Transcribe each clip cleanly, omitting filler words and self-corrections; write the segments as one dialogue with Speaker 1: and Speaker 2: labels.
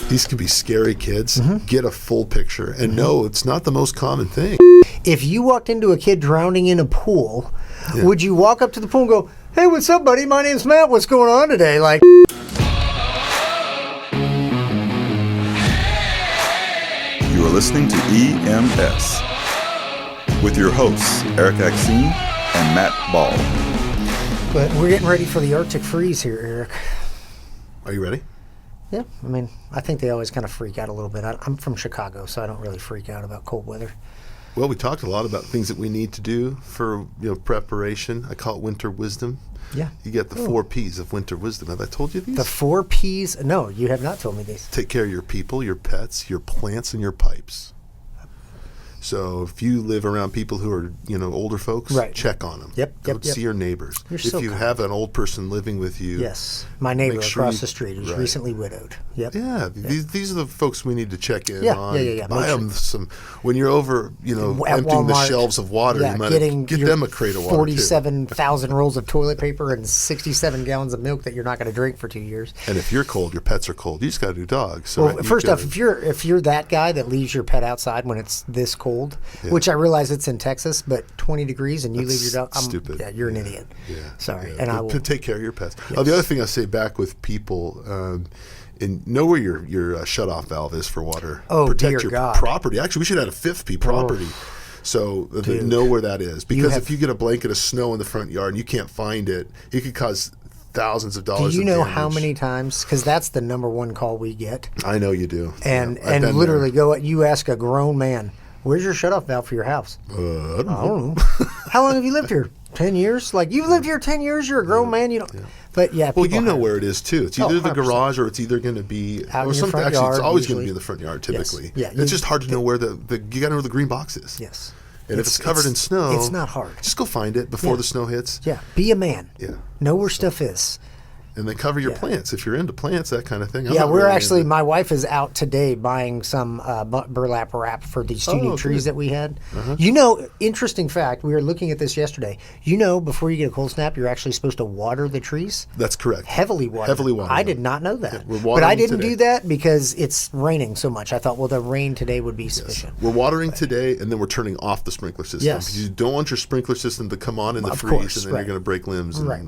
Speaker 1: These can be scary kids. Get a full picture. And no, it's not the most common thing.
Speaker 2: If you walked into a kid drowning in a pool, would you walk up to the pool and go, "Hey, what's up, buddy? My name's Matt. What's going on today?" Like,
Speaker 3: You are listening to EMS with your hosts, Erik Axene and Matt Ball.
Speaker 2: but we're getting ready for the Arctic freeze here, Erik.
Speaker 1: Are you ready?
Speaker 2: Yeah, I mean, I think they always kind of freak out a little bit. I'm from Chicago, so I don't really freak out about cold weather.
Speaker 1: Well, we talked a lot about things that we need to do for preparation. I call it winter wisdom.
Speaker 2: Yeah.
Speaker 1: You get the 4 P's of winter wisdom. Have I told you these?
Speaker 2: The 4 P's? No, you have not told me these.
Speaker 1: Take care of your people, your pets, your plants, and your pipes. So if you live around people who are, older folks, check on them. Go see your neighbors.
Speaker 2: You're
Speaker 1: if
Speaker 2: so
Speaker 1: you
Speaker 2: kind.
Speaker 1: have an old person living with you.
Speaker 2: Yes. My neighbor
Speaker 1: make sure
Speaker 2: across the street who's recently widowed. Yep.
Speaker 1: Yeah. These are the folks we need to check in on.
Speaker 2: Yeah.
Speaker 1: Buy them some, when you're over,
Speaker 2: At
Speaker 1: emptying the
Speaker 2: Walmart,
Speaker 1: shelves of water, you might get them a crate of water
Speaker 2: 47,000 rolls of toilet paper and 67 gallons of milk that you're not going to drink for 2 years.
Speaker 1: And if you're cold, your pets are cold. You just got to do dogs.
Speaker 2: So first off, if you're that guy that leaves your pet outside when it's this cold, which I realize it's in Texas, but 20 degrees and you leave your dog,
Speaker 1: stupid.
Speaker 2: Yeah, you're an idiot.
Speaker 1: Yeah.
Speaker 2: Sorry.
Speaker 1: Yeah.
Speaker 2: And I will
Speaker 1: take care of your pets.
Speaker 2: Yes.
Speaker 1: The other thing I say back with people, and know where your shut-off valve is for water.
Speaker 2: Oh,
Speaker 1: protect
Speaker 2: dear
Speaker 1: your
Speaker 2: God.
Speaker 1: property. Actually, we should add a 5th P, property. So know where that is. Because if you get a blanket of snow in the front yard and you can't find it, it could cause thousands of dollars.
Speaker 2: Do you know
Speaker 1: damage.
Speaker 2: how many times? Because that's the number one call we get.
Speaker 1: I know you do.
Speaker 2: And literally you ask a grown man, "Where's your shutoff valve for your house?"
Speaker 1: I don't know.
Speaker 2: How long have you lived here? 10 years? Like, you've lived here 10 years, you're a grown man, you don't. Yeah. But yeah,
Speaker 1: well, you know where it is too. It's either the
Speaker 2: 100%.
Speaker 1: garage or it's either going to be
Speaker 2: out
Speaker 1: or
Speaker 2: in your front
Speaker 1: actually
Speaker 2: yard,
Speaker 1: it's always
Speaker 2: usually.
Speaker 1: going to be in the front yard typically.
Speaker 2: Yes. Yeah,
Speaker 1: it's just hard to know where you got to know where the green box is.
Speaker 2: Yes.
Speaker 1: And if it's covered in snow,
Speaker 2: it's not hard.
Speaker 1: Just go find it before the snow hits.
Speaker 2: Yeah. Be a man.
Speaker 1: Yeah.
Speaker 2: Know where stuff is.
Speaker 1: And then cover your plants if you're into plants, that kind of thing.
Speaker 2: My wife is out today buying some burlap wrap for these 2 new trees that we had. Interesting fact, we were looking at this yesterday. Before you get a cold snap, you're actually supposed to water the trees.
Speaker 1: That's correct.
Speaker 2: Heavily water.
Speaker 1: I
Speaker 2: did not know that.
Speaker 1: Yeah,
Speaker 2: but I didn't do that because it's raining so much. I thought, well, the rain today would be sufficient.
Speaker 1: We're watering today, and then we're turning off the sprinkler system.
Speaker 2: Yes.
Speaker 1: Because you don't want your sprinkler system to come on in the freeze, and then you're going to break limbs. And
Speaker 2: Right.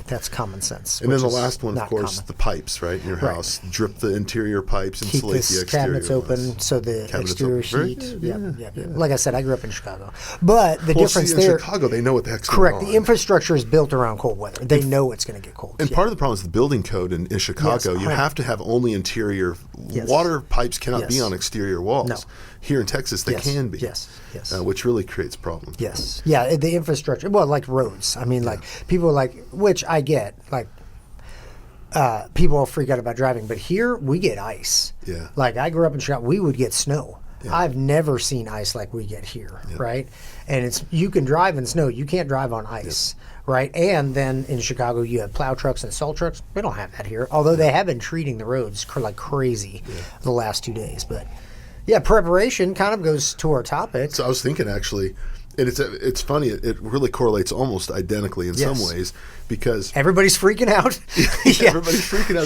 Speaker 2: That's common sense.
Speaker 1: And then the last one, of course, the pipes, right, in your house. Drip the interior pipes, insulate the exterior
Speaker 2: cabinets open
Speaker 1: ones.
Speaker 2: so the exterior sheet.
Speaker 1: Yeah.
Speaker 2: Like I said, I grew up in Chicago. But the difference
Speaker 1: in
Speaker 2: there.
Speaker 1: Chicago, they know what the heck's going on.
Speaker 2: Correct. The infrastructure is built around cold weather. They know it's going to get cold.
Speaker 1: And part of the problem is the building code in Chicago. You have to have only interior. Water pipes cannot be on exterior walls.
Speaker 2: No.
Speaker 1: Here in Texas, they can be.
Speaker 2: Yes.
Speaker 1: Which really creates problems.
Speaker 2: Yes. Yeah, the infrastructure. Well, like roads. I mean, like people are like, which I get, like. People all freak out about driving, but here we get ice.
Speaker 1: Yeah.
Speaker 2: Like I grew up in Chicago, we would get snow. Yeah. I've never seen ice like we get here, right? And you can drive in snow, you can't drive on ice, right? And then in Chicago, you have plow trucks and salt trucks. We don't have that here, although they have been treating the roads like crazy the last 2 days. But yeah, preparation kind of goes to our topic.
Speaker 1: So I was thinking actually, and it's funny, it really correlates almost identically in some ways. Because
Speaker 2: everybody's freaking out.
Speaker 1: Everybody's freaking out.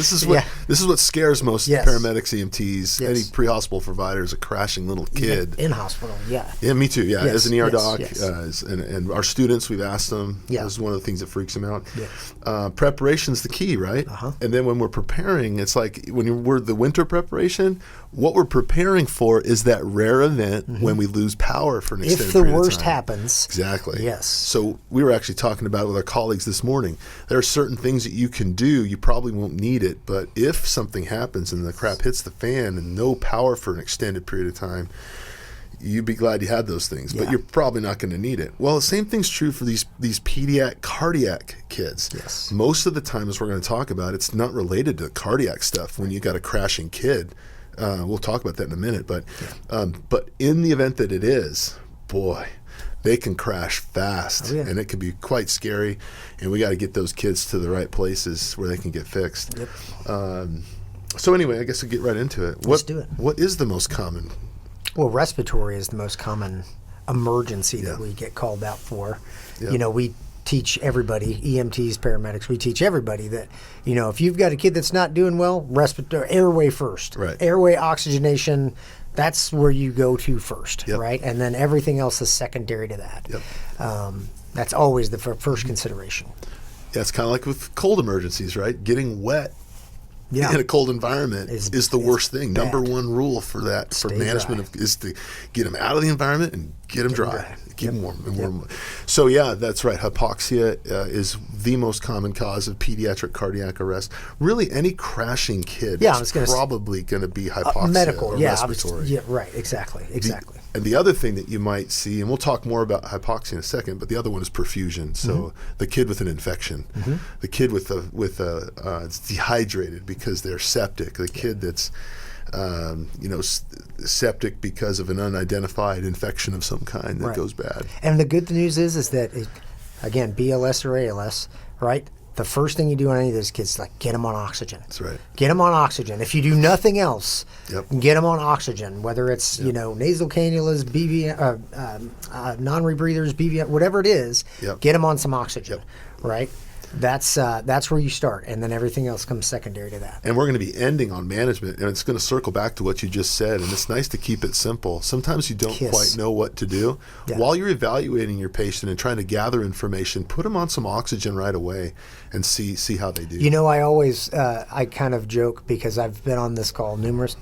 Speaker 1: This is what scares most paramedics, EMTs, any pre-hospital providers, a crashing little kid.
Speaker 2: In hospital,
Speaker 1: Yeah, me too. Yeah, as an ER doc, and our students, we've asked them. This is one of the things that freaks them out. Preparation's the key, right? And then when we're preparing, it's like we're the winter preparation. What we're preparing for is that rare event when we lose power for an extended period of time.
Speaker 2: If the worst happens.
Speaker 1: Exactly.
Speaker 2: Yes.
Speaker 1: So we were actually talking about it with our colleagues this morning. There are certain things that you can do. You probably won't need it, but if something happens and the crap hits the fan and no power for an extended period of time, you'd be glad you had those things, but you're probably not going to need it. Well, the same thing's true for these pediatric cardiac kids.
Speaker 2: Yes.
Speaker 1: Most of the time, as we're going to talk about, it's not related to cardiac stuff when you got a crashing kid. We'll talk about that in a minute, but in the event that it is, boy, they can crash fast, and it can be quite scary, and we got to get those kids to the right places where they can get fixed.
Speaker 2: Yep.
Speaker 1: So anyway, I guess we'll get right into it.
Speaker 2: Let's do it.
Speaker 1: What is the most common?
Speaker 2: Well, respiratory is the most common emergency that we get called out for.
Speaker 1: Yep.
Speaker 2: teach everybody, EMTs, paramedics, we teach everybody that, if you've got a kid that's not doing well, respiratory, airway first.
Speaker 1: Right.
Speaker 2: Airway oxygenation, that's where you go to first,
Speaker 1: Yep.
Speaker 2: right? And then everything else is secondary to that.
Speaker 1: Yep.
Speaker 2: That's always the first consideration.
Speaker 1: Yeah, it's kind of like with cold emergencies, right? Getting wet
Speaker 2: Yeah.
Speaker 1: in a cold environment is the worst thing.
Speaker 2: bad.
Speaker 1: Number one rule for that, for
Speaker 2: Stay
Speaker 1: management,
Speaker 2: dry.
Speaker 1: is to get them out of the environment and get them dry.
Speaker 2: dry.
Speaker 1: Keep them warm. And warm. So, yeah, that's right. Hypoxia is the most common cause of pediatric cardiac arrest. Really, any crashing kid is probably going to be hypoxia
Speaker 2: medical,
Speaker 1: or
Speaker 2: yeah,
Speaker 1: respiratory.
Speaker 2: Yeah, right, exactly.
Speaker 1: And the other thing that you might see, and we'll talk more about hypoxia in a second, but the other one is perfusion. So the kid with an infection, the kid with it's dehydrated because they're septic, the kid that's septic because of an unidentified infection of some kind that goes bad.
Speaker 2: And the good news is that again, BLS or ALS, right? The first thing you do on any of those kids is like get them on oxygen.
Speaker 1: That's right.
Speaker 2: Get them on oxygen. If you do nothing else,
Speaker 1: Yep.
Speaker 2: get them on oxygen. Whether it's nasal cannulas, non-rebreathers, BVM, whatever it is,
Speaker 1: Yep.
Speaker 2: get them on some oxygen.
Speaker 1: Yep.
Speaker 2: Right. That's where you start, and then everything else comes secondary to that.
Speaker 1: And we're going to be ending on management, and it's going to circle back to what you just said. And it's nice to keep it simple. Sometimes you don't quite know what to do.
Speaker 2: Yeah.
Speaker 1: While you're evaluating your patient and trying to gather information, put them on some oxygen right away and see how they do.
Speaker 2: I always I kind of joke because I've been on this call numerous.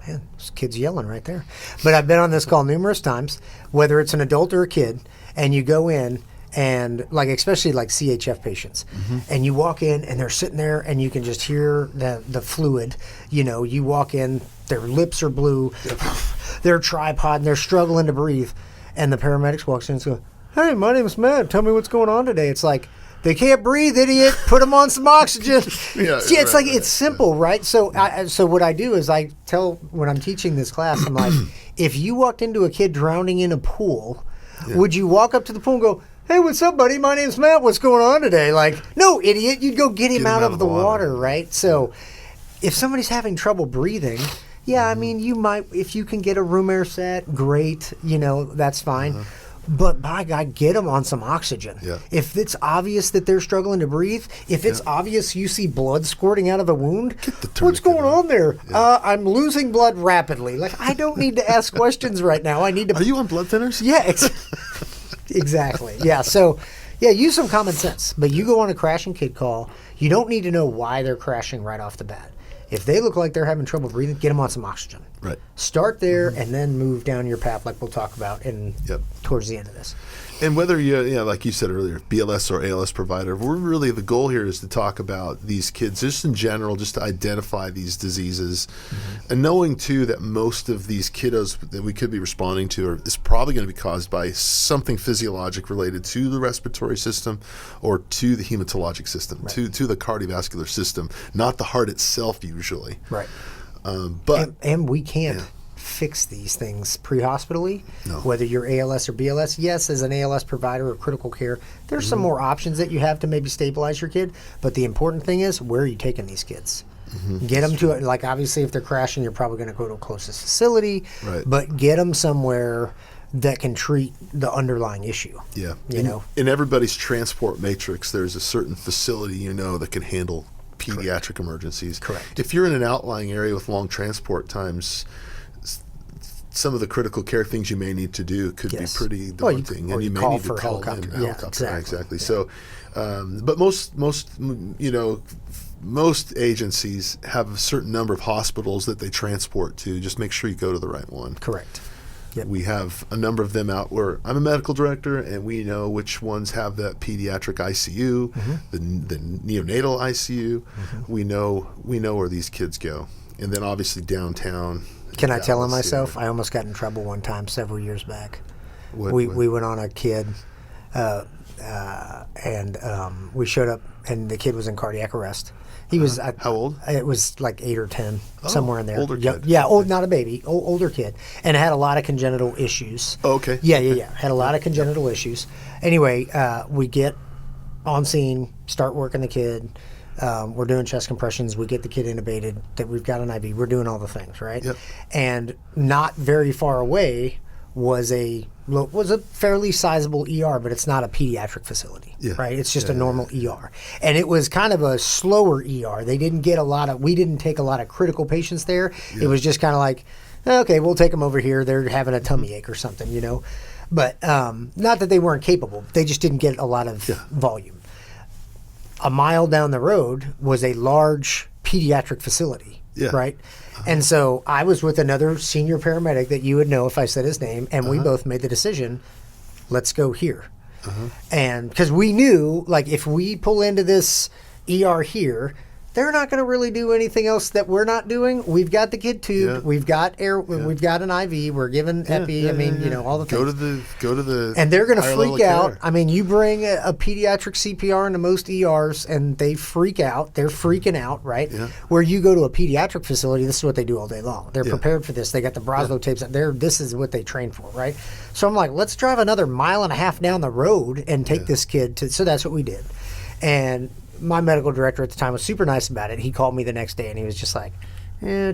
Speaker 2: Man, this kid's yelling right there. But I've been on this call numerous times, whether it's an adult or a kid, and you go in. And especially CHF patients, and you walk in and they're sitting there and you can just hear the fluid. You walk in, their lips are blue, they're tripod and they're struggling to breathe. And the paramedics walks in and goes, "Hey, my name's Matt. Tell me what's going on today." It's like, they can't breathe, idiot. Put them on some oxygen. It's simple, right? So what I do is I tell, when I'm teaching this class, I'm like, if you walked into a kid drowning in a pool, would you walk up to the pool and go, "Hey, what's up, buddy? My name's Matt. What's going on today?" No, idiot. You'd go get him out of the water, right? So if somebody's having trouble breathing, I mean, you might, if you can get a room air set, great, that's fine. But by God, get them on some oxygen.
Speaker 1: Yeah.
Speaker 2: If it's obvious that they're struggling to breathe, if it's obvious you see blood squirting out of the wound, what's going on there? I'm losing blood rapidly. I don't need to ask questions right now. I need to.
Speaker 1: Are you on blood thinners?
Speaker 2: Yeah. Exactly. Yeah. So, use some common sense. But you go on a crashing kid call, you don't need to know why they're crashing right off the bat. If they look like they're having trouble breathing, get them on some oxygen.
Speaker 1: Right.
Speaker 2: Start there and then move down your path, like we'll talk about towards the end of this.
Speaker 1: And whether you're, like you said earlier, BLS or ALS provider, the goal here is to talk about these kids just in general, just to identify these diseases. And knowing, too, that most of these kiddos that we could be responding to is probably going to be caused by something physiologic related to the respiratory system or to the hematologic system, to the cardiovascular system, not the heart itself usually.
Speaker 2: Right.
Speaker 1: But
Speaker 2: and we can't fix these things pre-hospitally, whether you're ALS or BLS. Yes, as an ALS provider or critical care, there's some more options that you have to maybe stabilize your kid, but the important thing is, where are you taking these kids? Get them to it. Obviously, if they're crashing, you're probably going to go to a closest facility, but get them somewhere that can treat the underlying issue.
Speaker 1: Yeah. In everybody's transport matrix, there's a certain facility that can handle pediatric emergencies.
Speaker 2: Correct.
Speaker 1: If you're in an outlying area with long transport times, some of the critical care things you may need to do could be pretty daunting, and you may need to call in a helicopter. Exactly. So, but most agencies have a certain number of hospitals that they transport to. Just make sure you go to the right one.
Speaker 2: Correct. Yep.
Speaker 1: We have a number of them out where I'm a medical director, and we know which ones have that pediatric ICU, the neonatal ICU. We know where these kids go, and then obviously downtown.
Speaker 2: Can I tell him myself? I almost got in trouble one time several years back. We went on a kid, and we showed up, and the kid was in cardiac arrest. He was
Speaker 1: how old?
Speaker 2: It was like 8 or 10, somewhere in there.
Speaker 1: Older kid.
Speaker 2: Yeah, old, not a baby, older kid, and had a lot of congenital issues.
Speaker 1: Oh, okay.
Speaker 2: Yeah. Had a lot of congenital issues. Anyway, we get on scene, start working the kid. We're doing chest compressions. We get the kid intubated. That we've got an IV. We're doing all the things, right?
Speaker 1: Yep.
Speaker 2: And not very far away was a fairly sizable ER, but it's not a pediatric facility, right? It's just a normal ER. And it was kind of a slower ER. They didn't get we didn't take a lot of critical patients there. Yeah. It was just kind of like, okay, we'll take them over here. They're having a tummy ache or something, you know? But not that they weren't capable. They just didn't get a lot of volume. A mile down the road was a large pediatric facility, right? And so I was with another senior paramedic that you would know if I said his name, and we both made the decision, let's go here. And because we knew, like, if we pull into this ER here, they're not going to really do anything else that we're not doing. We've got the kid tubed. We've got we've got an IV. We're giving epi. You know, all the things.
Speaker 1: Go to the.
Speaker 2: And they're going to freak out. I mean, you bring a pediatric CPR into most ERs, and they freak out. They're freaking out, right? Yeah. Where you go to a pediatric facility, this is what they do all day long. They're prepared for this. They got the Broslo tapes. This is what they train for, right? So I'm like, let's drive another 1.5 miles down the road and take this kid to. So that's what we did, and my medical director at the time was super nice about it. He called me the next day and he was just like,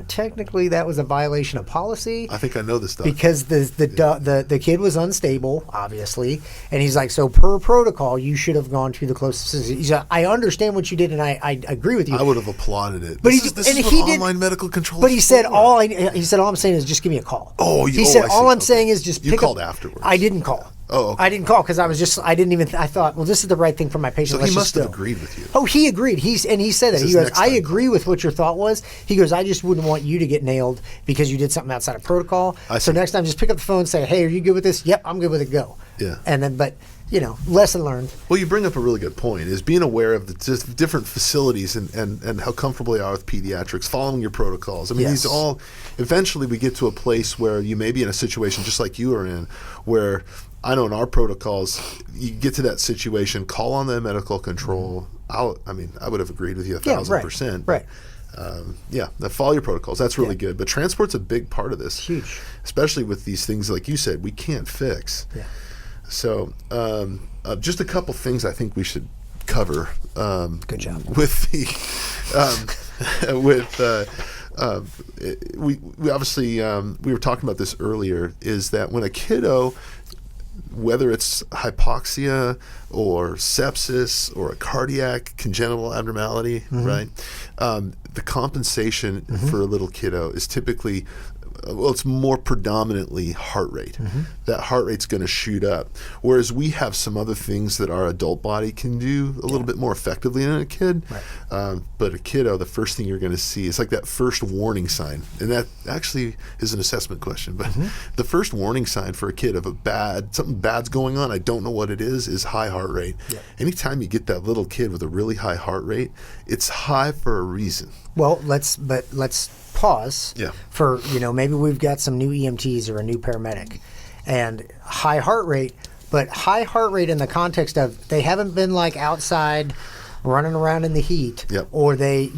Speaker 2: technically that was a violation of policy.
Speaker 1: I think I know this stuff.
Speaker 2: Because the kid was unstable, obviously. And he's like, so per protocol, you should have gone to the closest. He's like, I understand what you did and I agree with you.
Speaker 1: I would have applauded it. But this is what online medical control
Speaker 2: But he
Speaker 1: is
Speaker 2: said,
Speaker 1: for.
Speaker 2: all I'm saying is just give me a call.
Speaker 1: He
Speaker 2: said, all I'm saying is just pick
Speaker 1: You called afterwards.
Speaker 2: I didn't call.
Speaker 1: Oh, okay.
Speaker 2: I didn't call because I thought, well, this is the right thing for my patient.
Speaker 1: So he must have agreed with you.
Speaker 2: Oh, he agreed. He said that. He goes, I agree with what your thought was. He goes, I just wouldn't want you to get nailed because you did something outside of protocol. So next time, just pick up the phone and say, hey, are you good with this? Yep, I'm good with it. Go.
Speaker 1: Yeah.
Speaker 2: And then, but, you know, lesson learned.
Speaker 1: Well, you bring up a really good point, is being aware of the just different facilities and how comfortable they are with pediatrics, following your protocols. I mean, these all, eventually we get to a place where you may be in a situation just like you are in, where I know in our protocols, you get to that situation, call on the medical control. I would have agreed with you 1,000%.
Speaker 2: Right.
Speaker 1: Follow your protocols. That's really good. But transport's a big part of this.
Speaker 2: Huge.
Speaker 1: Especially with these things, like you said, we can't fix. Yeah. So just a couple things I think we should cover.
Speaker 2: Good job.
Speaker 1: With the we obviously we were talking about this earlier, is that when a kiddo, whether it's hypoxia or sepsis or a cardiac congenital abnormality, right? The compensation for a little kiddo is typically, it's more predominantly heart rate. That heart rate's going to shoot up. Whereas we have some other things that our adult body can do a little bit more effectively than a kid. Right. But a kiddo, the first thing you're going to see is like that first warning sign. And that actually is an assessment question. But the first warning sign for a kid of something bad's going on, I don't know what it is high heart rate. Yeah. Anytime you get that little kid with a really high heart rate, it's high for a reason.
Speaker 2: Well, let's pause for, maybe we've got some new EMTs or a new paramedic and high heart rate, but high heart rate in the context of they haven't been like outside running around in the heat, or they,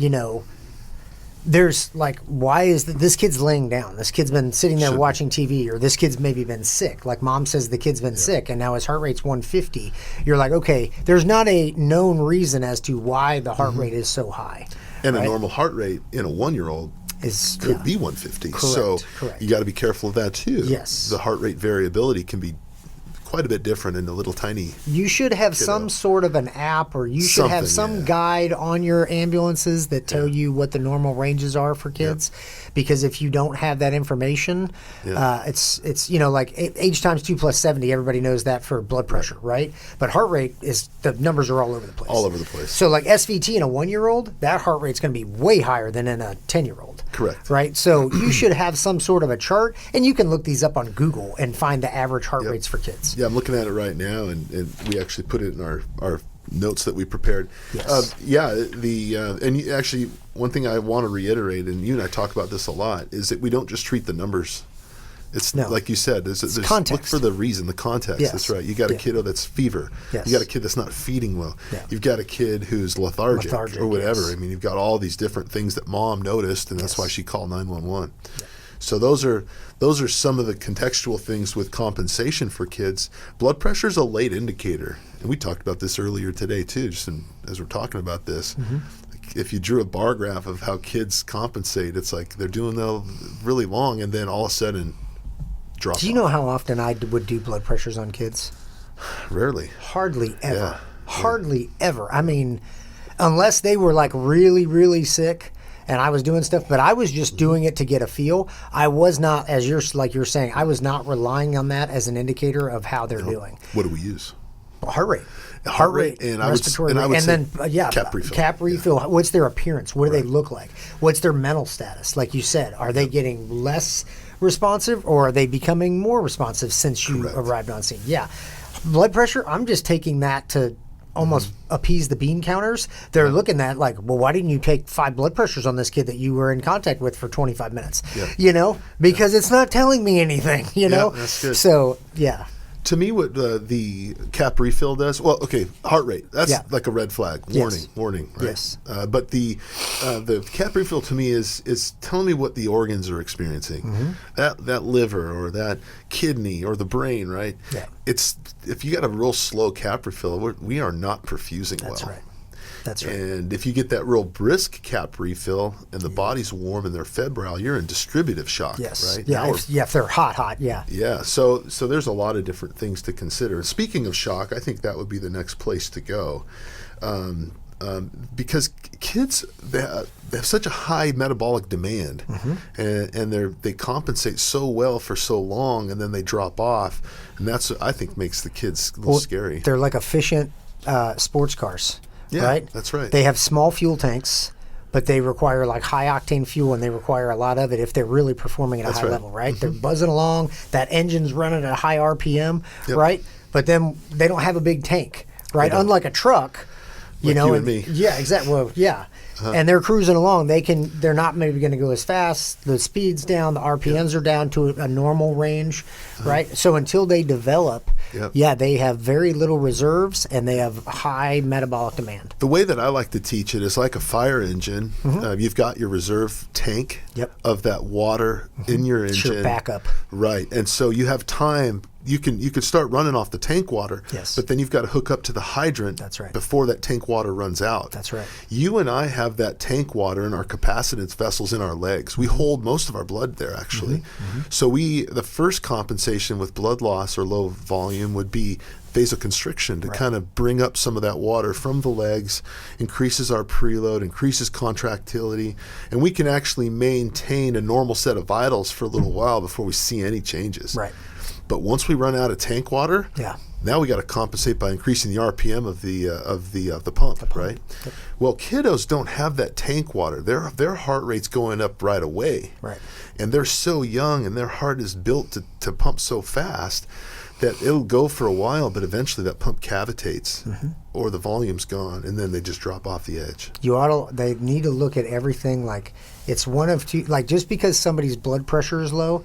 Speaker 2: there's like, why is this kid's laying down? This kid's been sitting there watching TV, or this kid's maybe been sick. Like mom says the kid's been sick and now his heart rate's 150. You're like, okay, there's not a known reason as to why the heart rate is so high.
Speaker 1: And a normal heart rate in a 1-year-old could be 150.
Speaker 2: Correct.
Speaker 1: So you got to be careful of that too.
Speaker 2: Yes.
Speaker 1: The heart rate variability can be quite a bit different in a little tiny
Speaker 2: You should have some sort of an app, or you should have some guide on your ambulances that tell you what the normal ranges are for kids. Because if you don't have that information, it's like age times 2 plus 70, everybody knows that for blood pressure, right? But heart rate the numbers are all over the place.
Speaker 1: All over the place.
Speaker 2: So like SVT in a 1-year-old, that heart rate's going to be way higher than in a 10-year-old.
Speaker 1: Correct.
Speaker 2: Right? So you should have some sort of a chart, and you can look these up on Google and find the average heart rates for kids.
Speaker 1: Yeah, I'm looking at it right now, and we actually put it in our notes that we prepared.
Speaker 2: Yes.
Speaker 1: And actually, one thing I want to reiterate, and you and I talk about this a lot, is that we don't just treat the numbers. It's like you said, there's
Speaker 2: context.
Speaker 1: Look for the reason, the context.
Speaker 2: Yes.
Speaker 1: That's right. You got a kiddo that's fever.
Speaker 2: Yes.
Speaker 1: You got a kid that's not feeding well.
Speaker 2: Yeah.
Speaker 1: You've got a kid who's lethargic or whatever.
Speaker 2: Yes.
Speaker 1: I mean, you've got all these different things that mom noticed, and that's why she called 911. Yeah. So those are some of the contextual things with compensation for kids. Blood pressure is a late indicator, and we talked about this earlier today too, just as we're talking about this. If you drew a bar graph of how kids compensate, it's like they're doing that really long, and then all of a sudden, drop.
Speaker 2: Do you know how often I would do blood pressures on kids?
Speaker 1: Rarely.
Speaker 2: Hardly ever.
Speaker 1: Yeah.
Speaker 2: Hardly ever. I mean, unless they were like really, really sick and I was doing stuff, but I was just doing it to get a feel. I was not, as you're saying, I was not relying on that as an indicator of how they're doing.
Speaker 1: What do we use?
Speaker 2: Heart rate.
Speaker 1: Heart rate, and respiratory
Speaker 2: I would say,
Speaker 1: then cap refill.
Speaker 2: Cap refill. Yeah. What's their appearance? What do they look like? What's their mental status? Like you said, are they getting less responsive, or are they becoming more responsive since you arrived on scene? Yeah. Blood pressure, I'm just taking that to almost appease the bean counters. They're looking at like, well, why didn't you take 5 blood pressures on this kid that you were in contact with for 25 minutes? Yeah. You know, because it's not telling me anything, you know?
Speaker 1: That's good.
Speaker 2: So, yeah.
Speaker 1: To me, what the cap refill does, well, okay, heart rate, that's like a red flag, warning, right?
Speaker 2: Yes.
Speaker 1: But the cap refill to me is telling me what the organs are experiencing. That liver or that kidney or the brain, right?
Speaker 2: Yeah.
Speaker 1: It's, if you got a real slow cap refill, we are not perfusing well.
Speaker 2: That's right. That's right.
Speaker 1: And if you get that real brisk cap refill and the body's warm and they're febrile, you're in distributive shock, right?
Speaker 2: Yeah, if they're hot, yeah.
Speaker 1: Yeah, so there's a lot of different things to consider. Speaking of shock, I think that would be the next place to go. Because kids, they have such a high metabolic demand, and they compensate so well for so long, and then they drop off, and that's what I think makes the kids a little scary.
Speaker 2: They're like efficient sports cars.
Speaker 1: Yeah,
Speaker 2: right?
Speaker 1: That's right.
Speaker 2: They have small fuel tanks, but they require like high octane fuel, and they require a lot of it if they're really performing at a high level, right? They're buzzing along, that engine's running at a high RPM, right? But then they don't have a big tank, right? Unlike a truck, you know.
Speaker 1: You and me.
Speaker 2: Yeah, exactly. Well, yeah. And they're cruising along. They're not maybe going to go as fast. The speed's down. The RPMs are down to a normal range, right? So until they develop, they have very little reserves, and they have high metabolic demand.
Speaker 1: The way that I like to teach it is like a fire engine. You've got your reserve tank of that water in your engine.
Speaker 2: Sure, backup.
Speaker 1: Right. And so you have time. You can start running off the tank water, but then you've got to hook up to the hydrant before that tank water runs out.
Speaker 2: That's right.
Speaker 1: You and I have that tank water in our capacitance vessels in our legs. We hold most of our blood there, actually. So the first compensation with blood loss or low volume would be vasoconstriction to kind of bring up some of that water from the legs, increases our preload, increases contractility, and we can actually maintain a normal set of vitals for a little while before we see any changes.
Speaker 2: Right.
Speaker 1: But once we run out of tank water, now we got to compensate by increasing the RPM of the pump, right? Yep. Well, kiddos don't have that tank water. Their heart rate's going up right away,
Speaker 2: right?
Speaker 1: And they're so young, and their heart is built to pump so fast that it'll go for a while, but eventually that pump cavitates, or the volume's gone, and then they just drop off the edge.
Speaker 2: They need to look at everything like it's one of two. Like just because somebody's blood pressure is low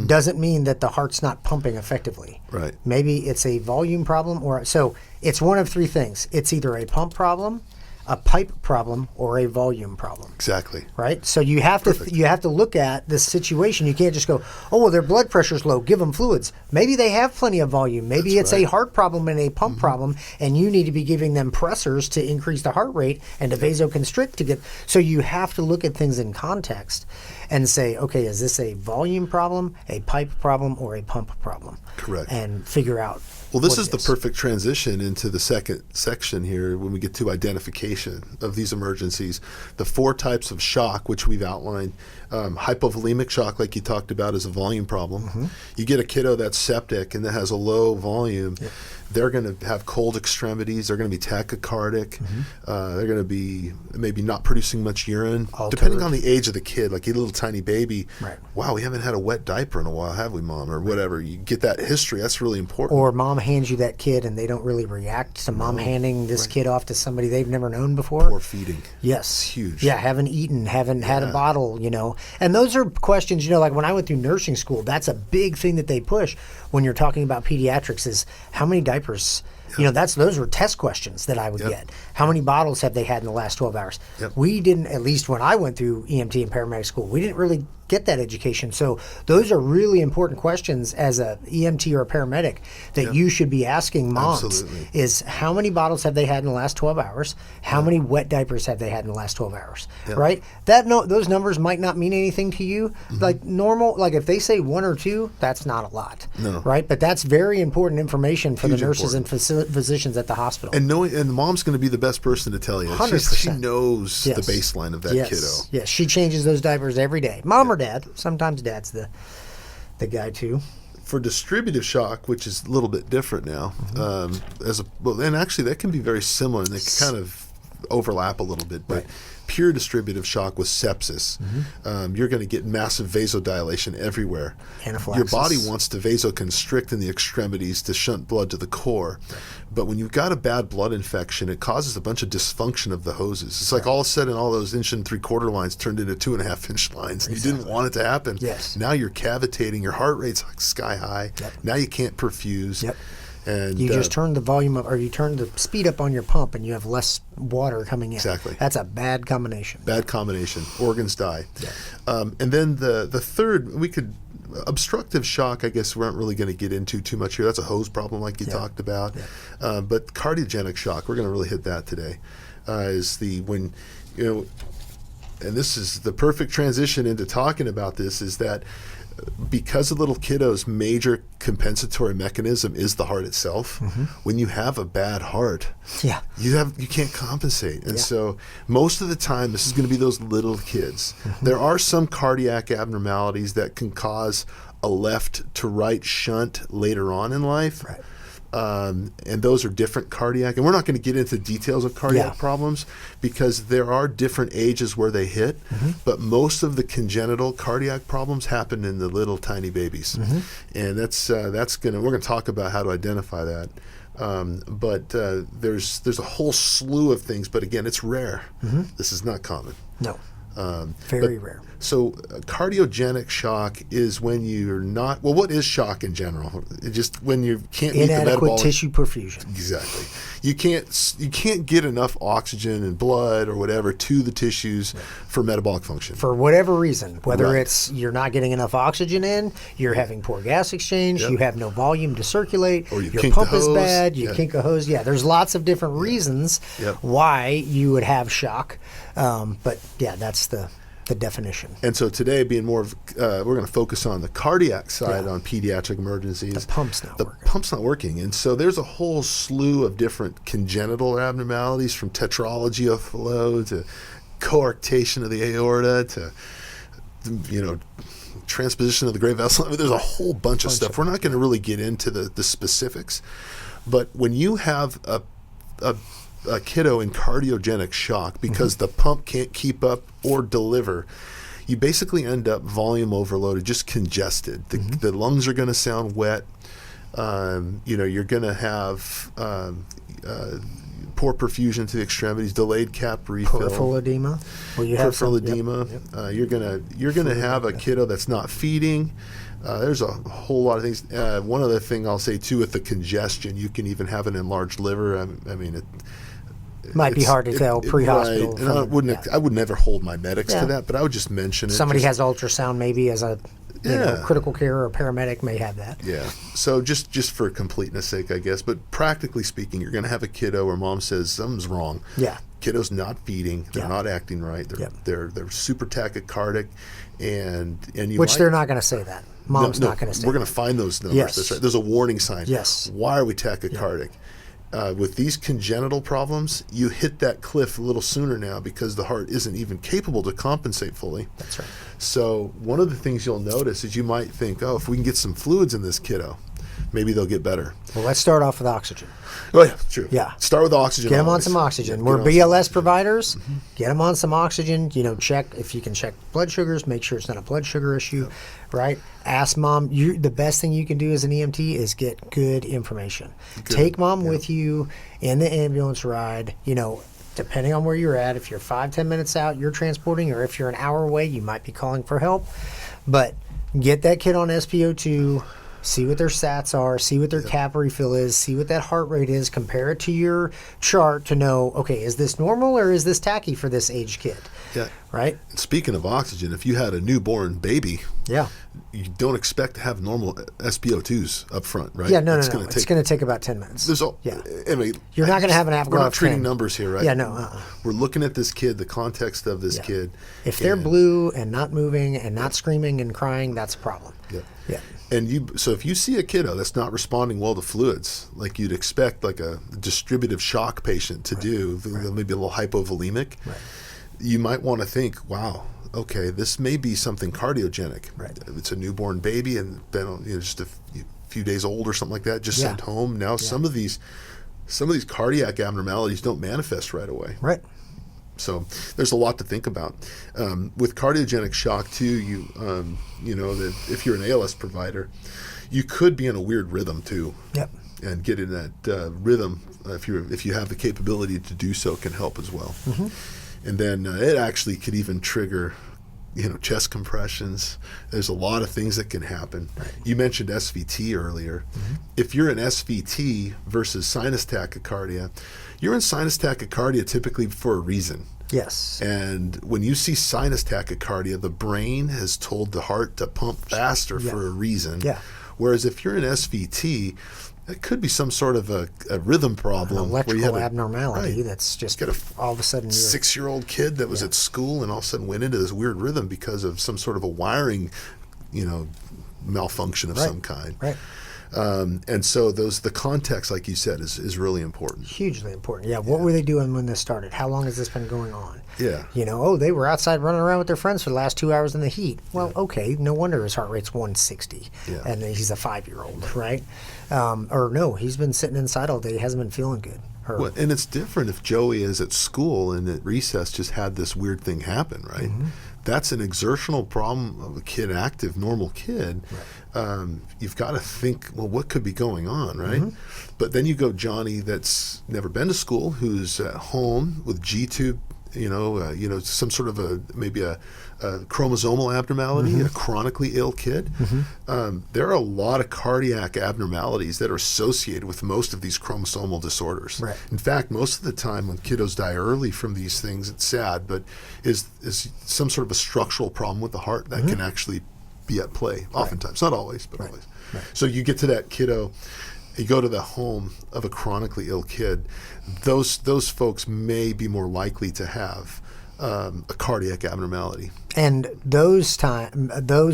Speaker 2: doesn't mean that the heart's not pumping effectively.
Speaker 1: Right.
Speaker 2: Maybe it's a volume problem, so it's one of 3 things. It's either a pump problem, a pipe problem, or a volume problem.
Speaker 1: Exactly.
Speaker 2: Right? So you have to look at this situation. You can't just go, oh, well, their blood pressure's low, give them fluids. Maybe they have plenty of volume. Maybe it's a heart problem and a pump problem, and you need to be giving them pressors to increase the heart rate and to vasoconstrict to get. So you have to look at things in context and say, okay, is this a volume problem, a pipe problem, or a pump problem?
Speaker 1: Correct.
Speaker 2: And figure out.
Speaker 1: Well, this is the perfect transition into the second section here when we get to identification of these emergencies. The 4 types of shock, which we've outlined. Hypovolemic shock, like you talked about, is a volume problem. You get a kiddo that's septic and that has a low volume. They're going to have cold extremities. They're going to be tachycardic. They're going to be maybe not producing much urine. Depending on the age of the kid, like a little tiny baby. Right. Wow, we haven't had a wet diaper in a while, have we, Mom? Or whatever. You get that history. That's really important.
Speaker 2: Or Mom hands you that kid and they don't really react to Mom handing this kid off to somebody they've never known before.
Speaker 1: Poor feeding.
Speaker 2: Yes.
Speaker 1: It's huge.
Speaker 2: Yeah, haven't eaten, haven't had a bottle, And those are questions, like when I went through nursing school, that's a big thing that they push when you're talking about pediatrics is how many diapers Those were test questions that I would get. How many bottles have they had in the last 12 hours? We didn't, at least when I went through EMT and paramedic school, we didn't really get that education. So those are really important questions as a EMT or a paramedic that you should be asking moms.
Speaker 1: Absolutely.
Speaker 2: Is how many bottles have they had in the last 12 hours? How many wet diapers have they had in the last 12 hours? Right? Those numbers might not mean anything to you. Like normal, like if they say 1 or 2, that's not a lot.
Speaker 1: No.
Speaker 2: Right? But that's very important information for
Speaker 1: Huge
Speaker 2: the nurses and physicians at the hospital.
Speaker 1: And the mom's going to be the best person to tell you.
Speaker 2: 100%.
Speaker 1: She knows the baseline of that kiddo.
Speaker 2: Yes, she changes those diapers every day. Mom or dad. Sometimes dad's the guy too.
Speaker 1: For distributive shock, which is a little bit different now, and actually that can be very similar, and they kind of overlap a little bit. But pure distributive shock with sepsis, you're going to get massive vasodilation everywhere.
Speaker 2: Anaphylaxis.
Speaker 1: Your body wants to vasoconstrict in the extremities to shunt blood to the core. But when you've got a bad blood infection, it causes a bunch of dysfunction of the hoses. It's like all of a sudden all those 1 3/4 lines turned into 2.5-inch lines. And you didn't want it to happen.
Speaker 2: Yes.
Speaker 1: Now you're cavitating. Your heart rate's like sky high. Now you can't perfuse. And
Speaker 2: you just turn the volume up, or you turn the speed up on your pump, and you have less water coming in.
Speaker 1: Exactly.
Speaker 2: That's a bad combination.
Speaker 1: Bad combination. Organs die. And then the third, obstructive shock, I guess we aren't really going to get into too much here. That's a hose problem like you talked about. But cardiogenic shock, we're going to really hit that today, and this is the perfect transition into talking about this, is that because a little kiddo's major compensatory mechanism is the heart itself, when you have a bad heart, you can't compensate. And so most of the time, this is going to be those little kids. There are some cardiac abnormalities that can cause a left to right shunt later on in life. And those are different cardiac, and we're not going to get into details of cardiac problems because there are different ages where they hit, but most of the congenital cardiac problems happen in the little tiny babies, and we're going to talk about how to identify that. But there's a whole slew of things, but again, it's rare. This is not common.
Speaker 2: No. Very rare.
Speaker 1: So cardiogenic shock is when you're not, well, what is shock in general? It's just when you can't meet the metabolic.
Speaker 2: Inadequate tissue perfusion.
Speaker 1: Exactly. You can't get enough oxygen and blood or whatever to the tissues for metabolic function.
Speaker 2: For whatever reason, whether it's you're not getting enough oxygen in, you're having poor gas exchange, you have no volume to circulate,
Speaker 1: or
Speaker 2: your pump is bad, you kink a hose. There's lots of different reasons why you would have shock. But that's the definition.
Speaker 1: And so today, being more of, we're going to focus on the cardiac side on pediatric emergencies.
Speaker 2: The pump's not working.
Speaker 1: The pump's not working. And so there's a whole slew of different congenital abnormalities, from tetralogy of flow to coarctation of the aorta to, transposition of the great vessel. I mean, there's a whole bunch of stuff. We're not going to really get into the specifics. But when you have a kiddo in cardiogenic shock because the pump can't keep up or deliver, you basically end up volume overloaded, just congested. The lungs are going to sound wet. You're going to have poor perfusion to the extremities, delayed cap refill,
Speaker 2: peripheral edema.
Speaker 1: Peripheral edema. You're gonna have a kiddo that's not feeding. There's a whole lot of things. One other thing I'll say too, with the congestion, you can even have an enlarged liver. I mean, it
Speaker 2: might be hard to tell pre-hospital.
Speaker 1: Right. And I would never hold my medics to that, but I would just mention it.
Speaker 2: Somebody has ultrasound maybe as a critical care or a paramedic may have that.
Speaker 1: Yeah. So just for completeness sake, I guess. But practically speaking, you're going to have a kiddo where mom says something's wrong.
Speaker 2: Yeah.
Speaker 1: Kiddo's not feeding. They're not acting right. They're super tachycardic, and
Speaker 2: which they're not going to say that. Mom's not going to say.
Speaker 1: We're going to find those numbers.
Speaker 2: Yes.
Speaker 1: That's right. There's a warning sign.
Speaker 2: Yes.
Speaker 1: Why are we tachycardic? With these congenital problems, you hit that cliff a little sooner now because the heart isn't even capable to compensate fully.
Speaker 2: That's right.
Speaker 1: So one of the things you'll notice is you might think, if we can get some fluids in this kiddo, maybe they'll get better.
Speaker 2: Well, let's start off with oxygen.
Speaker 1: Oh, yeah, true.
Speaker 2: Yeah.
Speaker 1: Start with oxygen.
Speaker 2: Get them on some oxygen. We're BLS providers. Get them on some oxygen. Check if you can check blood sugars. Make sure it's not a blood sugar issue, right? Ask mom. The best thing you can do as an EMT is get good information. Take mom with you in the ambulance ride. Depending on where you're at, if you're 5-10 minutes out, you're transporting, or if you're an hour away, you might be calling for help. But get that kid on SpO2. see what their sats are, see what their cap refill is, see what that heart rate is, compare it to your chart to know, okay, is this normal or is this tacky for this age kid?
Speaker 1: Yeah.
Speaker 2: Right?
Speaker 1: And speaking of oxygen, if you had a newborn baby,
Speaker 2: Yeah.
Speaker 1: you don't expect to have normal SpO2s up front, right?
Speaker 2: Yeah, no.
Speaker 1: It's
Speaker 2: It's going to take about 10 minutes.
Speaker 1: There's all,
Speaker 2: Yeah.
Speaker 1: I mean,
Speaker 2: You're not going to have an
Speaker 1: we're not
Speaker 2: Afghan
Speaker 1: treating
Speaker 2: 10.
Speaker 1: numbers here, right?
Speaker 2: Yeah, no.
Speaker 1: We're looking at this kid, the context of this
Speaker 2: Yeah.
Speaker 1: kid.
Speaker 2: If they're
Speaker 1: and-
Speaker 2: blue and not moving and not screaming and crying, that's a problem.
Speaker 1: Yeah.
Speaker 2: Yeah.
Speaker 1: And so if you see a kiddo that's not responding well to fluids, like you'd expect like a distributive shock patient to do, maybe a little hypovolemic, you might want to think, wow, okay, this may be something cardiogenic.
Speaker 2: Right.
Speaker 1: It's a newborn baby and been just a few days old or something like that, just sent home. Now some of these cardiac abnormalities don't manifest right away.
Speaker 2: Right.
Speaker 1: So there's a lot to think about. With cardiogenic shock too, you know that if you're an ALS provider, you could be in a weird rhythm too.
Speaker 2: Yep.
Speaker 1: And get in that rhythm, if you have the capability to do so, can help as well.
Speaker 2: Mm-hmm.
Speaker 1: And then it actually could even trigger, chest compressions. There's a lot of things that can happen.
Speaker 2: Right.
Speaker 1: You mentioned SVT earlier.
Speaker 2: Mm-hmm.
Speaker 1: If you're in SVT versus sinus tachycardia, you're in sinus tachycardia typically for a reason.
Speaker 2: Yes.
Speaker 1: And when you see sinus tachycardia, the brain has told the heart to pump faster for a reason.
Speaker 2: Yeah.
Speaker 1: Whereas if you're in SVT, it could be some sort of a rhythm problem.
Speaker 2: An
Speaker 1: where you
Speaker 2: electrical
Speaker 1: have
Speaker 2: abnormality
Speaker 1: right.
Speaker 2: that's just
Speaker 1: Got
Speaker 2: all of a sudden you're
Speaker 1: 6-year-old kid that was at school and all of a sudden went into this weird rhythm because of some sort of a wiring, malfunction of some kind.
Speaker 2: Right.
Speaker 1: And so the context, like you said, is really important.
Speaker 2: Hugely important. Yeah. What were they doing when this started? How long has this been going on?
Speaker 1: Yeah.
Speaker 2: They were outside running around with their friends for the last 2 hours in the heat. Well, okay, no wonder his heart rate's 160.
Speaker 1: Yeah.
Speaker 2: And he's a 5-year-old, right? Or no, he's been sitting inside all day. He hasn't been feeling good.
Speaker 1: Well, and it's different if Joey is at school and at recess just had this weird thing happen, right?
Speaker 2: Mm-hmm.
Speaker 1: That's an exertional problem of a kid, active, normal kid. Right. You've got to think, well, what could be going on, right? Mm-hmm. But then you go Johnny that's never been to school, who's at home with G-tube, some sort of maybe a chromosomal abnormality,
Speaker 2: mm-hmm.
Speaker 1: a chronically ill kid.
Speaker 2: Mm-hmm.
Speaker 1: There are a lot of cardiac abnormalities that are associated with most of these chromosomal disorders.
Speaker 2: Right.
Speaker 1: In fact, most of the time when kiddos die early from these things, it's sad, but is some sort of a structural problem with the heart that can actually be at play. Oftentimes, not always, but always. Right. So you get to that kiddo, you go to the home of a chronically ill kid, those folks may be more likely to have a cardiac abnormality.
Speaker 2: And those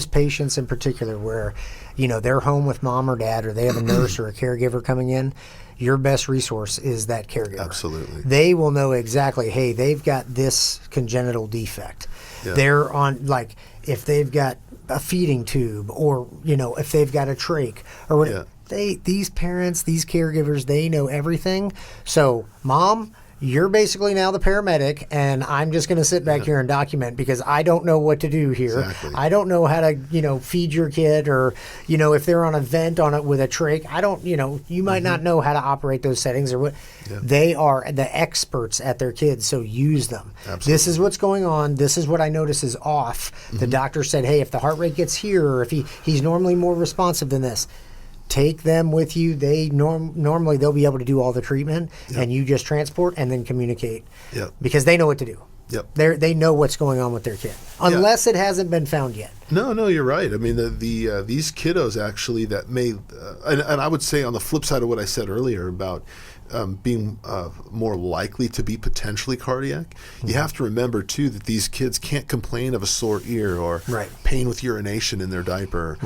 Speaker 2: patients in particular where, they're home with mom or dad or they have a nurse or a caregiver coming in, your best resource is that caregiver.
Speaker 1: Absolutely.
Speaker 2: They will know exactly, hey, they've got this congenital defect. Yeah. They're on, if they've got a feeding tube or, if they've got a trach or whatever. Yeah. These parents, these caregivers, they know everything. So, mom, you're basically now the paramedic, and I'm just going to sit back here and document because I don't know what to do here.
Speaker 1: Exactly.
Speaker 2: I don't know how to, feed your kid or, if they're on a vent on it with a trach. I don't, you might not know how to operate those settings or what. Yeah. They are the experts at their kids, so use them.
Speaker 1: Absolutely.
Speaker 2: This is what's going on. This is what I notice is off. Mm-hmm. The doctor said, hey, if the heart rate gets here or if he's normally more responsive than this, take them with you. They normally they'll be able to do all the treatment, and you just transport and then communicate.
Speaker 1: Yep.
Speaker 2: Because they know what to do.
Speaker 1: Yep.
Speaker 2: They know what's going on with their kid, unless it hasn't been found yet.
Speaker 1: No, you're right. I mean, these kiddos actually that may, and I would say on the flip side of what I said earlier about being more likely to be potentially cardiac, you have to remember too that these kids can't complain of a sore ear or pain with urination in their diaper,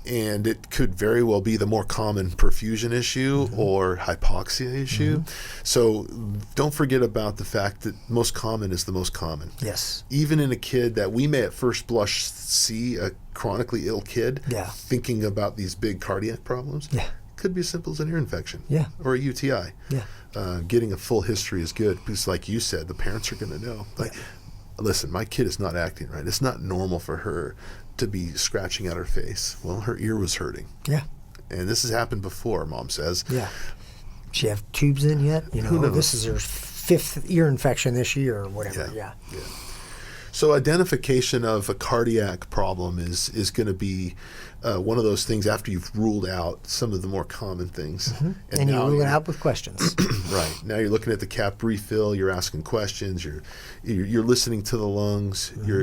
Speaker 1: and it could very well be the more common perfusion issue or hypoxia issue. So don't forget about the fact that most common is the most common.
Speaker 2: Yes.
Speaker 1: Even in a kid that we may at first blush see a chronically ill kid thinking about these big cardiac problems. Yeah. Could be as simple as an ear infection or a UTI. Yeah. Getting a full history is good because, like you said, the parents are going to know. Listen, my kid is not acting right. It's not normal for her to be scratching at her face. Well, her ear was hurting. Yeah. And this has happened before, Mom says.
Speaker 2: Yeah. She have tubes in yet?
Speaker 1: Who knows?
Speaker 2: This is her 5th ear infection this year or whatever. Yeah.
Speaker 1: So identification of a cardiac problem is going to be one of those things after you've ruled out some of the more common things.
Speaker 2: And you rule it out with questions.
Speaker 1: Right. Now you're looking at the cap refill, you're asking questions, you're listening to the lungs, you're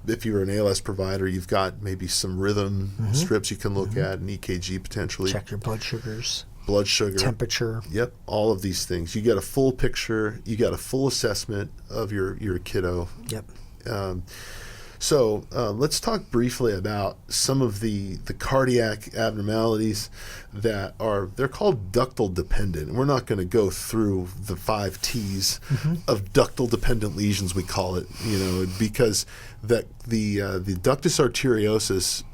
Speaker 1: if you're an ALS provider, you've got maybe some rhythm strips you can look at, an EKG potentially.
Speaker 2: Check your blood sugars.
Speaker 1: Blood sugar,
Speaker 2: temperature.
Speaker 1: Yep, all of these things. You get a full picture. You got a full assessment of your kiddo.
Speaker 2: Yep.
Speaker 1: So let's talk briefly about some of the cardiac abnormalities that they're called ductal dependent. And we're not going to go through the 5 T's of ductal dependent lesions, we call it, because that the ductus arteriosus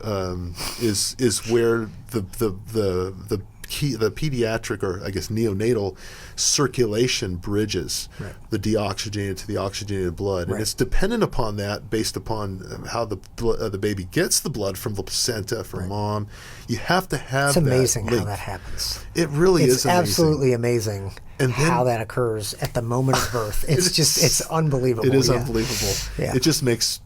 Speaker 1: is where the pediatric, or I guess neonatal, circulation bridges the deoxygenated to the oxygenated blood, and it's dependent upon that based upon how the baby gets the blood from the placenta from mom. You have to have.
Speaker 2: It's amazing
Speaker 1: that
Speaker 2: how that happens.
Speaker 1: It really is
Speaker 2: It's
Speaker 1: amazing.
Speaker 2: absolutely amazing
Speaker 1: And then,
Speaker 2: how that occurs at the moment of birth. It's unbelievable.
Speaker 1: It is unbelievable.
Speaker 2: Yeah.
Speaker 1: It just makes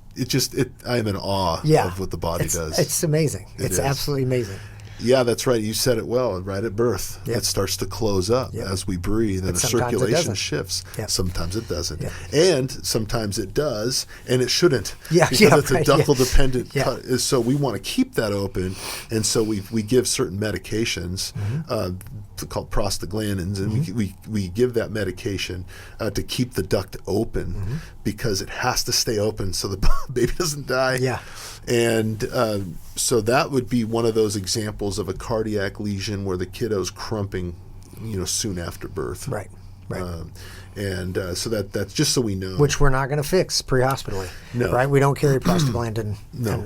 Speaker 1: I am in awe of what the body does.
Speaker 2: It's amazing. It's absolutely amazing.
Speaker 1: Yeah, that's right. You said it well. Right at birth,
Speaker 2: Yep.
Speaker 1: it starts to close up as we breathe, and the circulation shifts.
Speaker 2: Yep.
Speaker 1: Sometimes it doesn't,
Speaker 2: Yep.
Speaker 1: and sometimes it does, and it shouldn't.
Speaker 2: Yeah,
Speaker 1: because
Speaker 2: yeah,
Speaker 1: it's
Speaker 2: right,
Speaker 1: a ductal dependent.
Speaker 2: Yeah.
Speaker 1: So we want to keep that open, and so we give certain medications called prostaglandins, and we give that medication to keep the duct open because it has to stay open so the baby doesn't die.
Speaker 2: Yeah.
Speaker 1: And so that would be one of those examples of a cardiac lesion where the kiddo's crumping, soon after birth.
Speaker 2: Right.
Speaker 1: So that's just so we know.
Speaker 2: Which we're not going to fix pre-hospitally.
Speaker 1: No.
Speaker 2: Right? We don't carry prostaglandin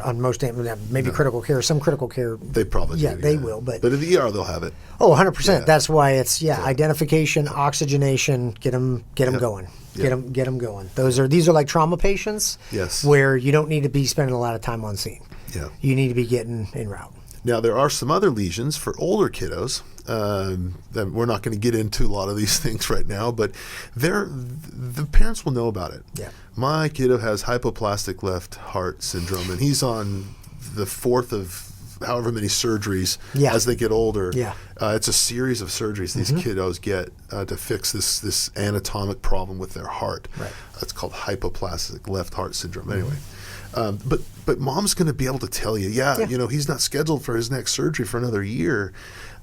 Speaker 2: on most, maybe critical care. Some critical care.
Speaker 1: They probably do.
Speaker 2: Yeah, they will. But
Speaker 1: in the ER, they'll have it.
Speaker 2: Oh, 100%. Yeah. That's why it's, identification, oxygenation, get them going.
Speaker 1: Yeah.
Speaker 2: Get them going. These are like trauma patients.
Speaker 1: Yes.
Speaker 2: Where you don't need to be spending a lot of time on scene.
Speaker 1: Yeah.
Speaker 2: You need to be getting en route.
Speaker 1: Now, there are some other lesions for older kiddos. That we're not going to get into a lot of these things right now, but the parents will know about it.
Speaker 2: Yeah.
Speaker 1: My kiddo has hypoplastic left heart syndrome, and he's on the 4th of however many surgeries as they get older.
Speaker 2: Yeah.
Speaker 1: It's a series of surgeries these kiddos get to fix this anatomic problem with their heart.
Speaker 2: Right.
Speaker 1: That's called hypoplastic left heart syndrome. Anyway. But mom's going to be able to tell you, he's not scheduled for his next surgery for another year.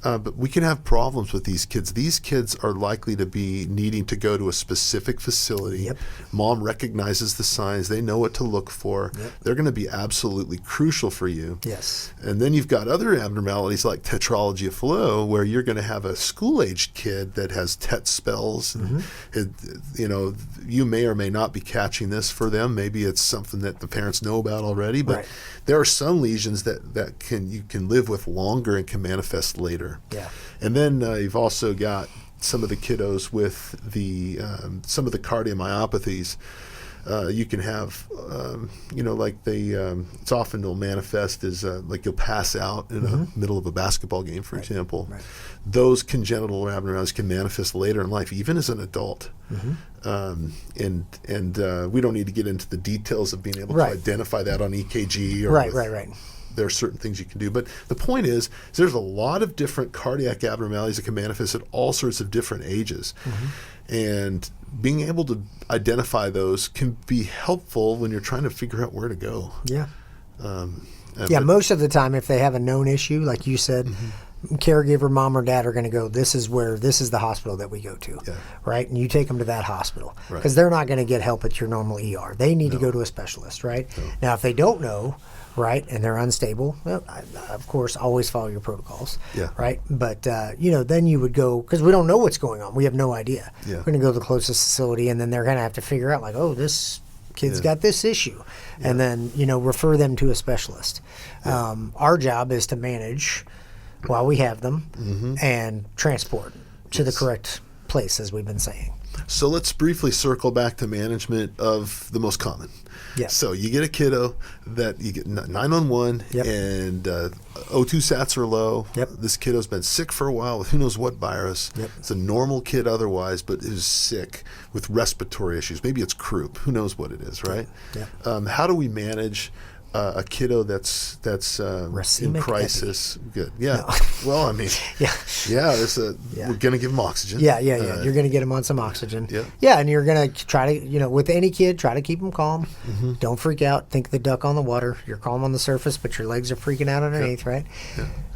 Speaker 1: But we can have problems with these kids. These kids are likely to be needing to go to a specific facility.
Speaker 2: Yep.
Speaker 1: Mom recognizes the signs. They know what to look for.
Speaker 2: Yep.
Speaker 1: They're going to be absolutely crucial for you.
Speaker 2: Yes.
Speaker 1: And then you've got other abnormalities like tetralogy of Fallot, where you're going to have a school-aged kid that has tet spells. And you may or may not be catching this for them. Maybe it's something that the parents know about already. But there are some lesions that you can live with longer and can manifest later.
Speaker 2: Yeah.
Speaker 1: And then you've also got some of the kiddos with some of the cardiomyopathies. You can have, it's often will manifest as like you'll pass out in the middle of a basketball game, for example. Right. Those congenital abnormalities can manifest later in life, even as an adult. And we don't need to get into the details of being able to identify that on EKG. Or
Speaker 2: Right.
Speaker 1: There are certain things you can do. But the point is there's a lot of different cardiac abnormalities that can manifest at all sorts of different ages. And being able to identify those can be helpful when you're trying to figure out where to go.
Speaker 2: Yeah. Most of the time, if they have a known issue, like you said, caregiver, mom or dad are going to go, this is the hospital that we go to, right? And you take them to that hospital because they're not going to get help at your normal ER. They need to go to a specialist, right? Now, if they don't know, right, and they're unstable, well, of course, always follow your protocols, right? But, then you would go, because we don't know what's going on. We have no idea.
Speaker 1: Yeah.
Speaker 2: We're going to go to the closest facility, and then they're going to have to figure out, like, oh, this kid's got this issue, and then, refer them to a specialist. Our job is to manage while we have them and transport to the correct place, as we've been saying.
Speaker 1: So let's briefly circle back to management of the most common.
Speaker 2: Yep.
Speaker 1: So you get a kiddo that you get 911
Speaker 2: Yep.
Speaker 1: and O2 sats are low.
Speaker 2: Yep.
Speaker 1: This kiddo's been sick for a while with who knows what virus.
Speaker 2: Yep.
Speaker 1: It's a normal kid otherwise, but is sick with respiratory issues. Maybe it's croup. Who knows what it is, right?
Speaker 2: Yep.
Speaker 1: How do we manage a kiddo that's in
Speaker 2: Racemic
Speaker 1: crisis? Good. Yeah.
Speaker 2: No.
Speaker 1: Well, I mean,
Speaker 2: Yeah.
Speaker 1: yeah.
Speaker 2: Yeah.
Speaker 1: We're gonna give them oxygen.
Speaker 2: Yeah. You're going to get them on some oxygen.
Speaker 1: Yeah.
Speaker 2: Yeah, and you're going to try to, with any kid, try to keep them calm.
Speaker 1: Mm-hmm.
Speaker 2: Don't freak out. Think of the duck on the water. You're calm on the surface, but your legs are freaking out underneath, right?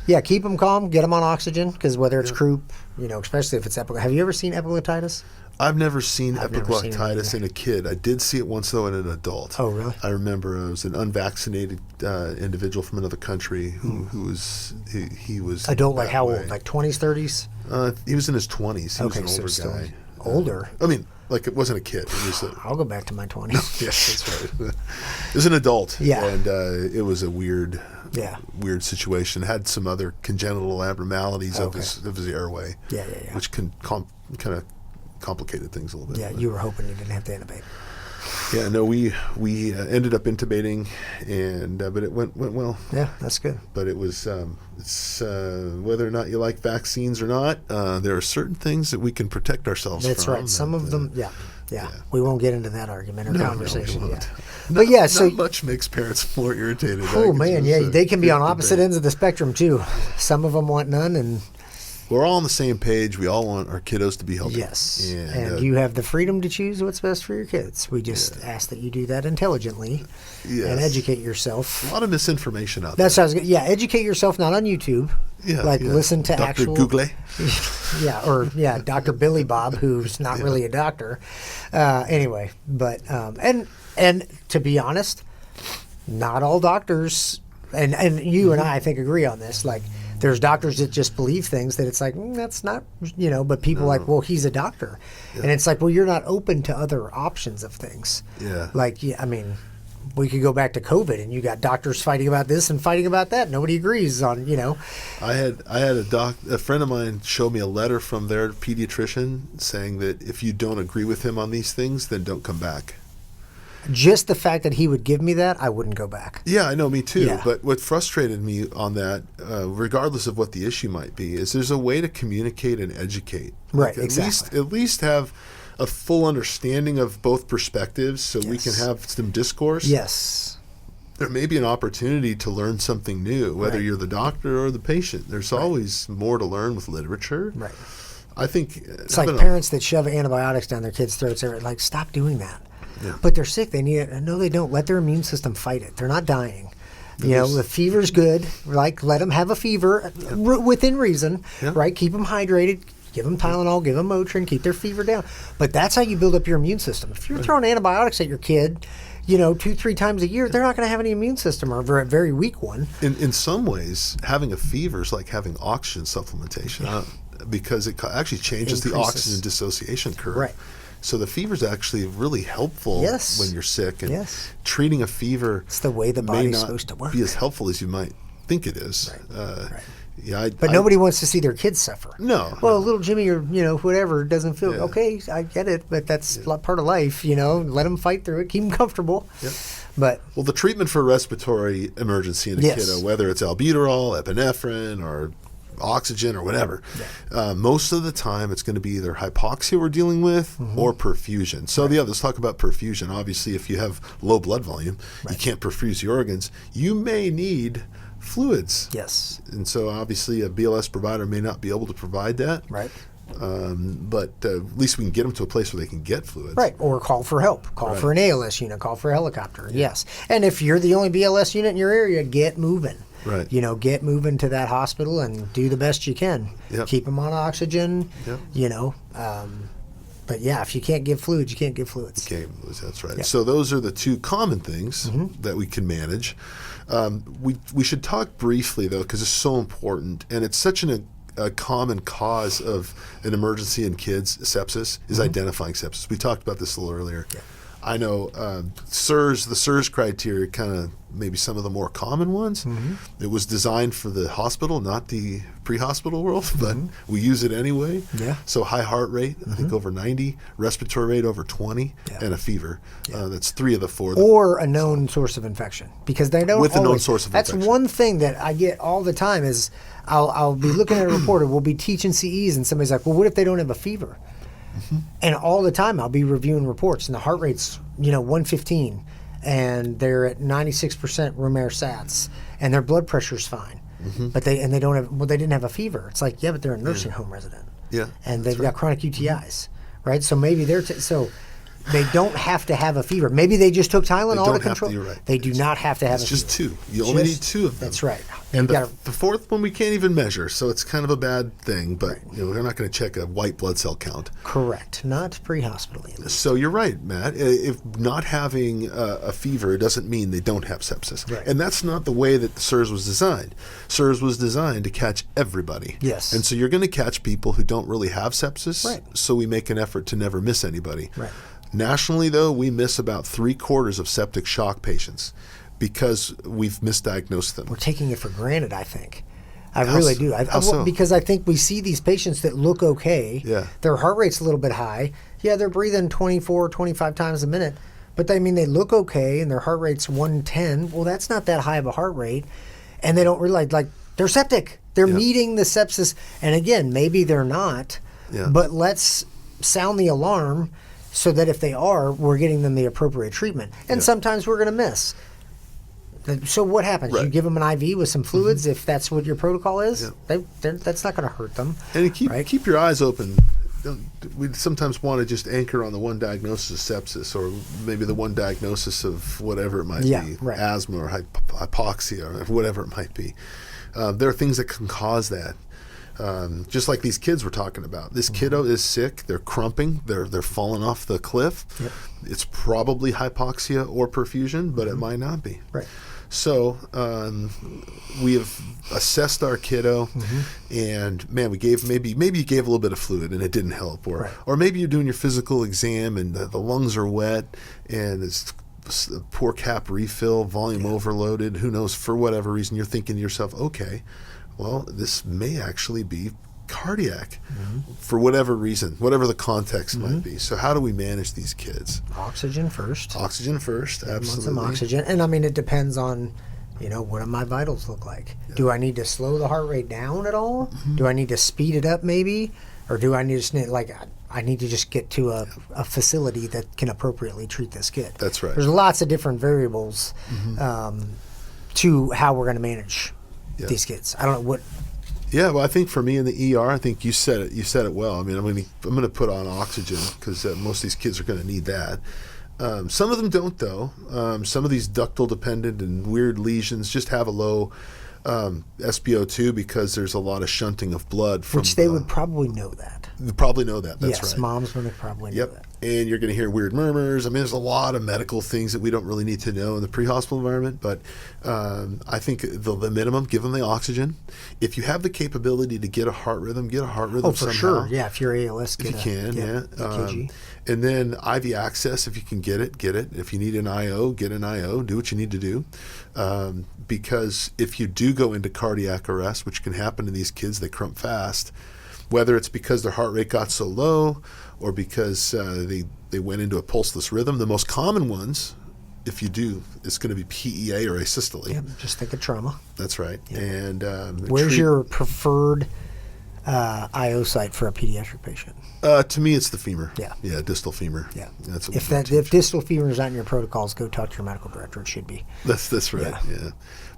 Speaker 2: Yeah, keep them calm. Get them on oxygen, because whether it's croup, especially if it's have you ever seen epiglottitis?
Speaker 1: I've never seen
Speaker 2: I've never seen it
Speaker 1: epiglottitis in a kid. I did see it once, though, in an adult.
Speaker 2: Oh, really?
Speaker 1: I remember it was an unvaccinated individual from another country who was he was
Speaker 2: Adult, like
Speaker 1: that
Speaker 2: how
Speaker 1: way.
Speaker 2: old? Like 20s, 30s?
Speaker 1: He was in his 20s. He was an older
Speaker 2: still
Speaker 1: guy.
Speaker 2: older.
Speaker 1: I mean, like it wasn't a kid. It was
Speaker 2: I'll go back to my 20s.
Speaker 1: yes, that's right. It was an adult.
Speaker 2: Yeah.
Speaker 1: And it was a weird situation. Had some other congenital abnormalities of his airway.
Speaker 2: Yeah.
Speaker 1: Which can kind of complicated things a little bit.
Speaker 2: Yeah, you were hoping you didn't have to intubate.
Speaker 1: Yeah, no, we ended up intubating, and but it went well.
Speaker 2: Yeah, that's good.
Speaker 1: But it was it's whether or not you like vaccines or not, there are certain things that we can protect ourselves
Speaker 2: That's
Speaker 1: from.
Speaker 2: right. Some of them, yeah. We won't get into that argument or conversation.
Speaker 1: No, we
Speaker 2: Yeah.
Speaker 1: won't.
Speaker 2: But yeah, so
Speaker 1: not much makes parents more irritated.
Speaker 2: oh man, yeah, they can be on
Speaker 1: good
Speaker 2: opposite
Speaker 1: debate.
Speaker 2: ends of the spectrum too. Some of them want none, and
Speaker 1: We're all on the same page. We all want our kiddos to be healthy.
Speaker 2: yes,
Speaker 1: and
Speaker 2: you have the freedom to choose what's best for your kids. We just ask that you do that intelligently and educate yourself.
Speaker 1: A lot of misinformation out
Speaker 2: That's
Speaker 1: there.
Speaker 2: how I was. Yeah, educate yourself, not on YouTube. Listen to
Speaker 1: Dr.
Speaker 2: actual
Speaker 1: Google.
Speaker 2: Dr. Billy Bob, who's not really a doctor. Anyway, but and to be honest, not all doctors, and you and I think agree on this. Like, there's doctors that just believe things that it's like that's not, but people like, well, he's a doctor, and it's like, well, you're not open to other options of things.
Speaker 1: Yeah.
Speaker 2: Like, I mean, we could go back to COVID, and you got doctors fighting about this and fighting about that. Nobody agrees on,
Speaker 1: I had a friend of mine show me a letter from their pediatrician saying that if you don't agree with him on these things, then don't come back.
Speaker 2: Just the fact that he would give me that, I wouldn't go back.
Speaker 1: Yeah, I know, me too.
Speaker 2: Yeah.
Speaker 1: But what frustrated me on that, regardless of what the issue might be, is there's a way to communicate and educate.
Speaker 2: Right,
Speaker 1: Like,
Speaker 2: exactly.
Speaker 1: At least have a full understanding of both perspectives so we can have some discourse.
Speaker 2: Yes.
Speaker 1: There may be an opportunity to learn something new, whether
Speaker 2: Right.
Speaker 1: you're the doctor or the patient. There's always more to learn with literature.
Speaker 2: Right.
Speaker 1: I think
Speaker 2: It's like parents that shove antibiotics down their kids' throats. They're like, stop doing that.
Speaker 1: Yeah.
Speaker 2: But they're sick. They need it. No, they don't. Let their immune system fight it. They're not dying. The fever's good. Like, let them have a fever within reason, right? Keep them hydrated. Give them Tylenol. Give them Motrin. Keep their fever down. But that's how you build up your immune system. If you're throwing antibiotics at your kid, 2-3 times a year, they're not going to have any immune system, or a very, very weak one.
Speaker 1: in some ways, having a fever is like having oxygen supplementation because it actually changes the
Speaker 2: Increases.
Speaker 1: oxygen dissociation curve.
Speaker 2: Right.
Speaker 1: So the fever is actually really helpful when you're sick. And
Speaker 2: Yes.
Speaker 1: treating a fever
Speaker 2: It's the way the
Speaker 1: may
Speaker 2: body's
Speaker 1: not
Speaker 2: supposed to work.
Speaker 1: be as helpful as you might think it is.
Speaker 2: Right.
Speaker 1: Yeah,
Speaker 2: But nobody wants to see their kids suffer.
Speaker 1: No.
Speaker 2: Well, little Jimmy or, whatever doesn't feel,
Speaker 1: Yeah.
Speaker 2: okay, I get it, but that's part of life, let them fight through it, keep them comfortable.
Speaker 1: Yep.
Speaker 2: But
Speaker 1: Well, the treatment for a respiratory emergency in a
Speaker 2: Yes.
Speaker 1: kiddo, whether it's albuterol, epinephrine, or oxygen or whatever, most of the time it's going to be either hypoxia we're dealing with or perfusion. So let's talk about perfusion. Obviously, if you have low blood volume, you can't perfuse your organs. You may need fluids.
Speaker 2: yes,
Speaker 1: And so obviously a BLS provider may not be able to provide that.
Speaker 2: right.
Speaker 1: But at least we can get them to a place where they can get fluids.
Speaker 2: Right, or call for help. Call for an ALS unit. Call for a helicopter. Yes, and if you're the only BLS unit in your area, get moving.
Speaker 1: Right.
Speaker 2: Get moving to that hospital and do the best you can.
Speaker 1: Yep.
Speaker 2: Keep them on oxygen.
Speaker 1: Yep.
Speaker 2: But yeah, if you can't give fluids, you can't give fluids.
Speaker 1: Okay, that's right.
Speaker 2: Yeah.
Speaker 1: So those are the two common things that we can manage. We should talk briefly, though, because it's so important, and it's such a common cause of an emergency in kids, sepsis, is identifying sepsis. We talked about this a little earlier. I know SIRS, the SIRS criteria, kind of maybe some of the more common ones. It was designed for the hospital, not the pre-hospital world, but we use it anyway.
Speaker 2: Yeah.
Speaker 1: So high heart rate, I think over 90, respiratory rate over 20, and a fever. That's 3 of the 4.
Speaker 2: Or a known source of infection, because they don't
Speaker 1: With a known
Speaker 2: always,
Speaker 1: source of
Speaker 2: that's
Speaker 1: infection.
Speaker 2: one thing that I get all the time is I'll be looking at a report, or we'll be teaching CEs, and somebody's like, well, what if they don't have a fever? And all the time I'll be reviewing reports, and the heart rate's 115, and they're at 96% room air sats, and their blood pressure's fine, but they didn't have a fever. It's like, yeah, but they're a nursing home resident, and they've got chronic UTIs, right? So maybe so they don't have to have a fever. Maybe they just took Tylenol to control.
Speaker 1: You're right.
Speaker 2: They do not have to have
Speaker 1: It's
Speaker 2: a
Speaker 1: just
Speaker 2: fever.
Speaker 1: 2. You only need 2 of them.
Speaker 2: That's right.
Speaker 1: And the 4th one we can't even measure, so it's kind of a bad thing. But we're not going to check a white blood cell count.
Speaker 2: Correct. Not pre-hospitally. At least.
Speaker 1: So you're right, Matt. If not having a fever doesn't mean they don't have sepsis.
Speaker 2: Right.
Speaker 1: And that's not the way that the SIRS was designed. SIRS was designed to catch everybody.
Speaker 2: Yes.
Speaker 1: And so you're going to catch people who don't really have sepsis.
Speaker 2: Right.
Speaker 1: So we make an effort to never miss anybody.
Speaker 2: Right.
Speaker 1: Nationally, though, we miss about 3/4 of septic shock patients because we've misdiagnosed them.
Speaker 2: We're taking it for granted, I think. I
Speaker 1: How
Speaker 2: really
Speaker 1: so?
Speaker 2: do.
Speaker 1: How so?
Speaker 2: Because I think we see these patients that look okay.
Speaker 1: Yeah.
Speaker 2: Their heart rate's a little bit high. Yeah, they're breathing 24, 25 times a minute. But they look okay, and their heart rate's 110. Well, that's not that high of a heart rate. And they don't realize, they're septic. They're meeting the sepsis. And again, maybe they're not.
Speaker 1: Yeah.
Speaker 2: But let's sound the alarm so that if they are, we're getting them the appropriate treatment. And sometimes we're going to miss. So what happens?
Speaker 1: Right.
Speaker 2: You give them an IV with some fluids if that's what your protocol is? That's not going to hurt them.
Speaker 1: And keep your eyes open. We sometimes want to just anchor on the one diagnosis of sepsis, or maybe the one diagnosis of whatever it might be, asthma or hypoxia or whatever it might be. There are things that can cause that. Just like these kids we're talking about. This kiddo is sick. They're crumping. They're falling off the cliff.
Speaker 2: Yep.
Speaker 1: It's probably hypoxia or perfusion, but it might not be.
Speaker 2: Right.
Speaker 1: So we have assessed our kiddo, and man, we gave maybe you gave a little bit of fluid and it didn't help, or maybe you're doing your physical exam and the lungs are wet and it's a poor cap refill, volume overloaded. Who knows? For whatever reason, you're thinking to yourself, okay, well, this may actually be cardiac for whatever reason, whatever the context might be. So how do we manage these kids?
Speaker 2: Oxygen first.
Speaker 1: Oxygen first, absolutely.
Speaker 2: Some oxygen. And it depends on, what do my vitals look like? Yeah. Do I need to slow the heart rate down at all? Do I need to speed it up maybe? Or do I need I need to just get to a facility that can appropriately treat this kid?
Speaker 1: That's right.
Speaker 2: There's lots of different variables to how we're going to manage these kids. I don't know what.
Speaker 1: Yeah, well, I think for me in the ER, I think you said it well. I mean, I'm going to put on oxygen because most of these kids are going to need that. Some of them don't, though. Some of these ductal dependent and weird lesions just have a low SpO2 because there's a lot of shunting of blood from.
Speaker 2: Which they would probably know that.
Speaker 1: They probably know that. That's right.
Speaker 2: Yes, moms would probably know that.
Speaker 1: And you're going to hear weird murmurs. I mean, there's a lot of medical things that we don't really need to know in the pre-hospital environment. But I think the minimum, give them the oxygen. If you have the capability to get a heart rhythm, get a heart rhythm.
Speaker 2: Oh, for
Speaker 1: somehow.
Speaker 2: sure. Yeah, if you're ALS,
Speaker 1: if you can, EKG. And then IV access, if you can get it, get it. If you need an IO, get an IO. Do what you need to do. Because if you do go into cardiac arrest, which can happen to these kids, they crump fast. Whether it's because their heart rate got so low or because they went into a pulseless rhythm. The most common ones, if you do, it's going to be PEA or asystole.
Speaker 2: Yeah, just think of trauma.
Speaker 1: That's right. Yeah. And
Speaker 2: where's your preferred IO site for a pediatric patient?
Speaker 1: To me, it's the femur.
Speaker 2: Yeah,
Speaker 1: distal femur.
Speaker 2: Yeah,
Speaker 1: that's what
Speaker 2: if distal femur is not in your protocols, go talk to your medical director. It should be.
Speaker 1: That's right. Yeah.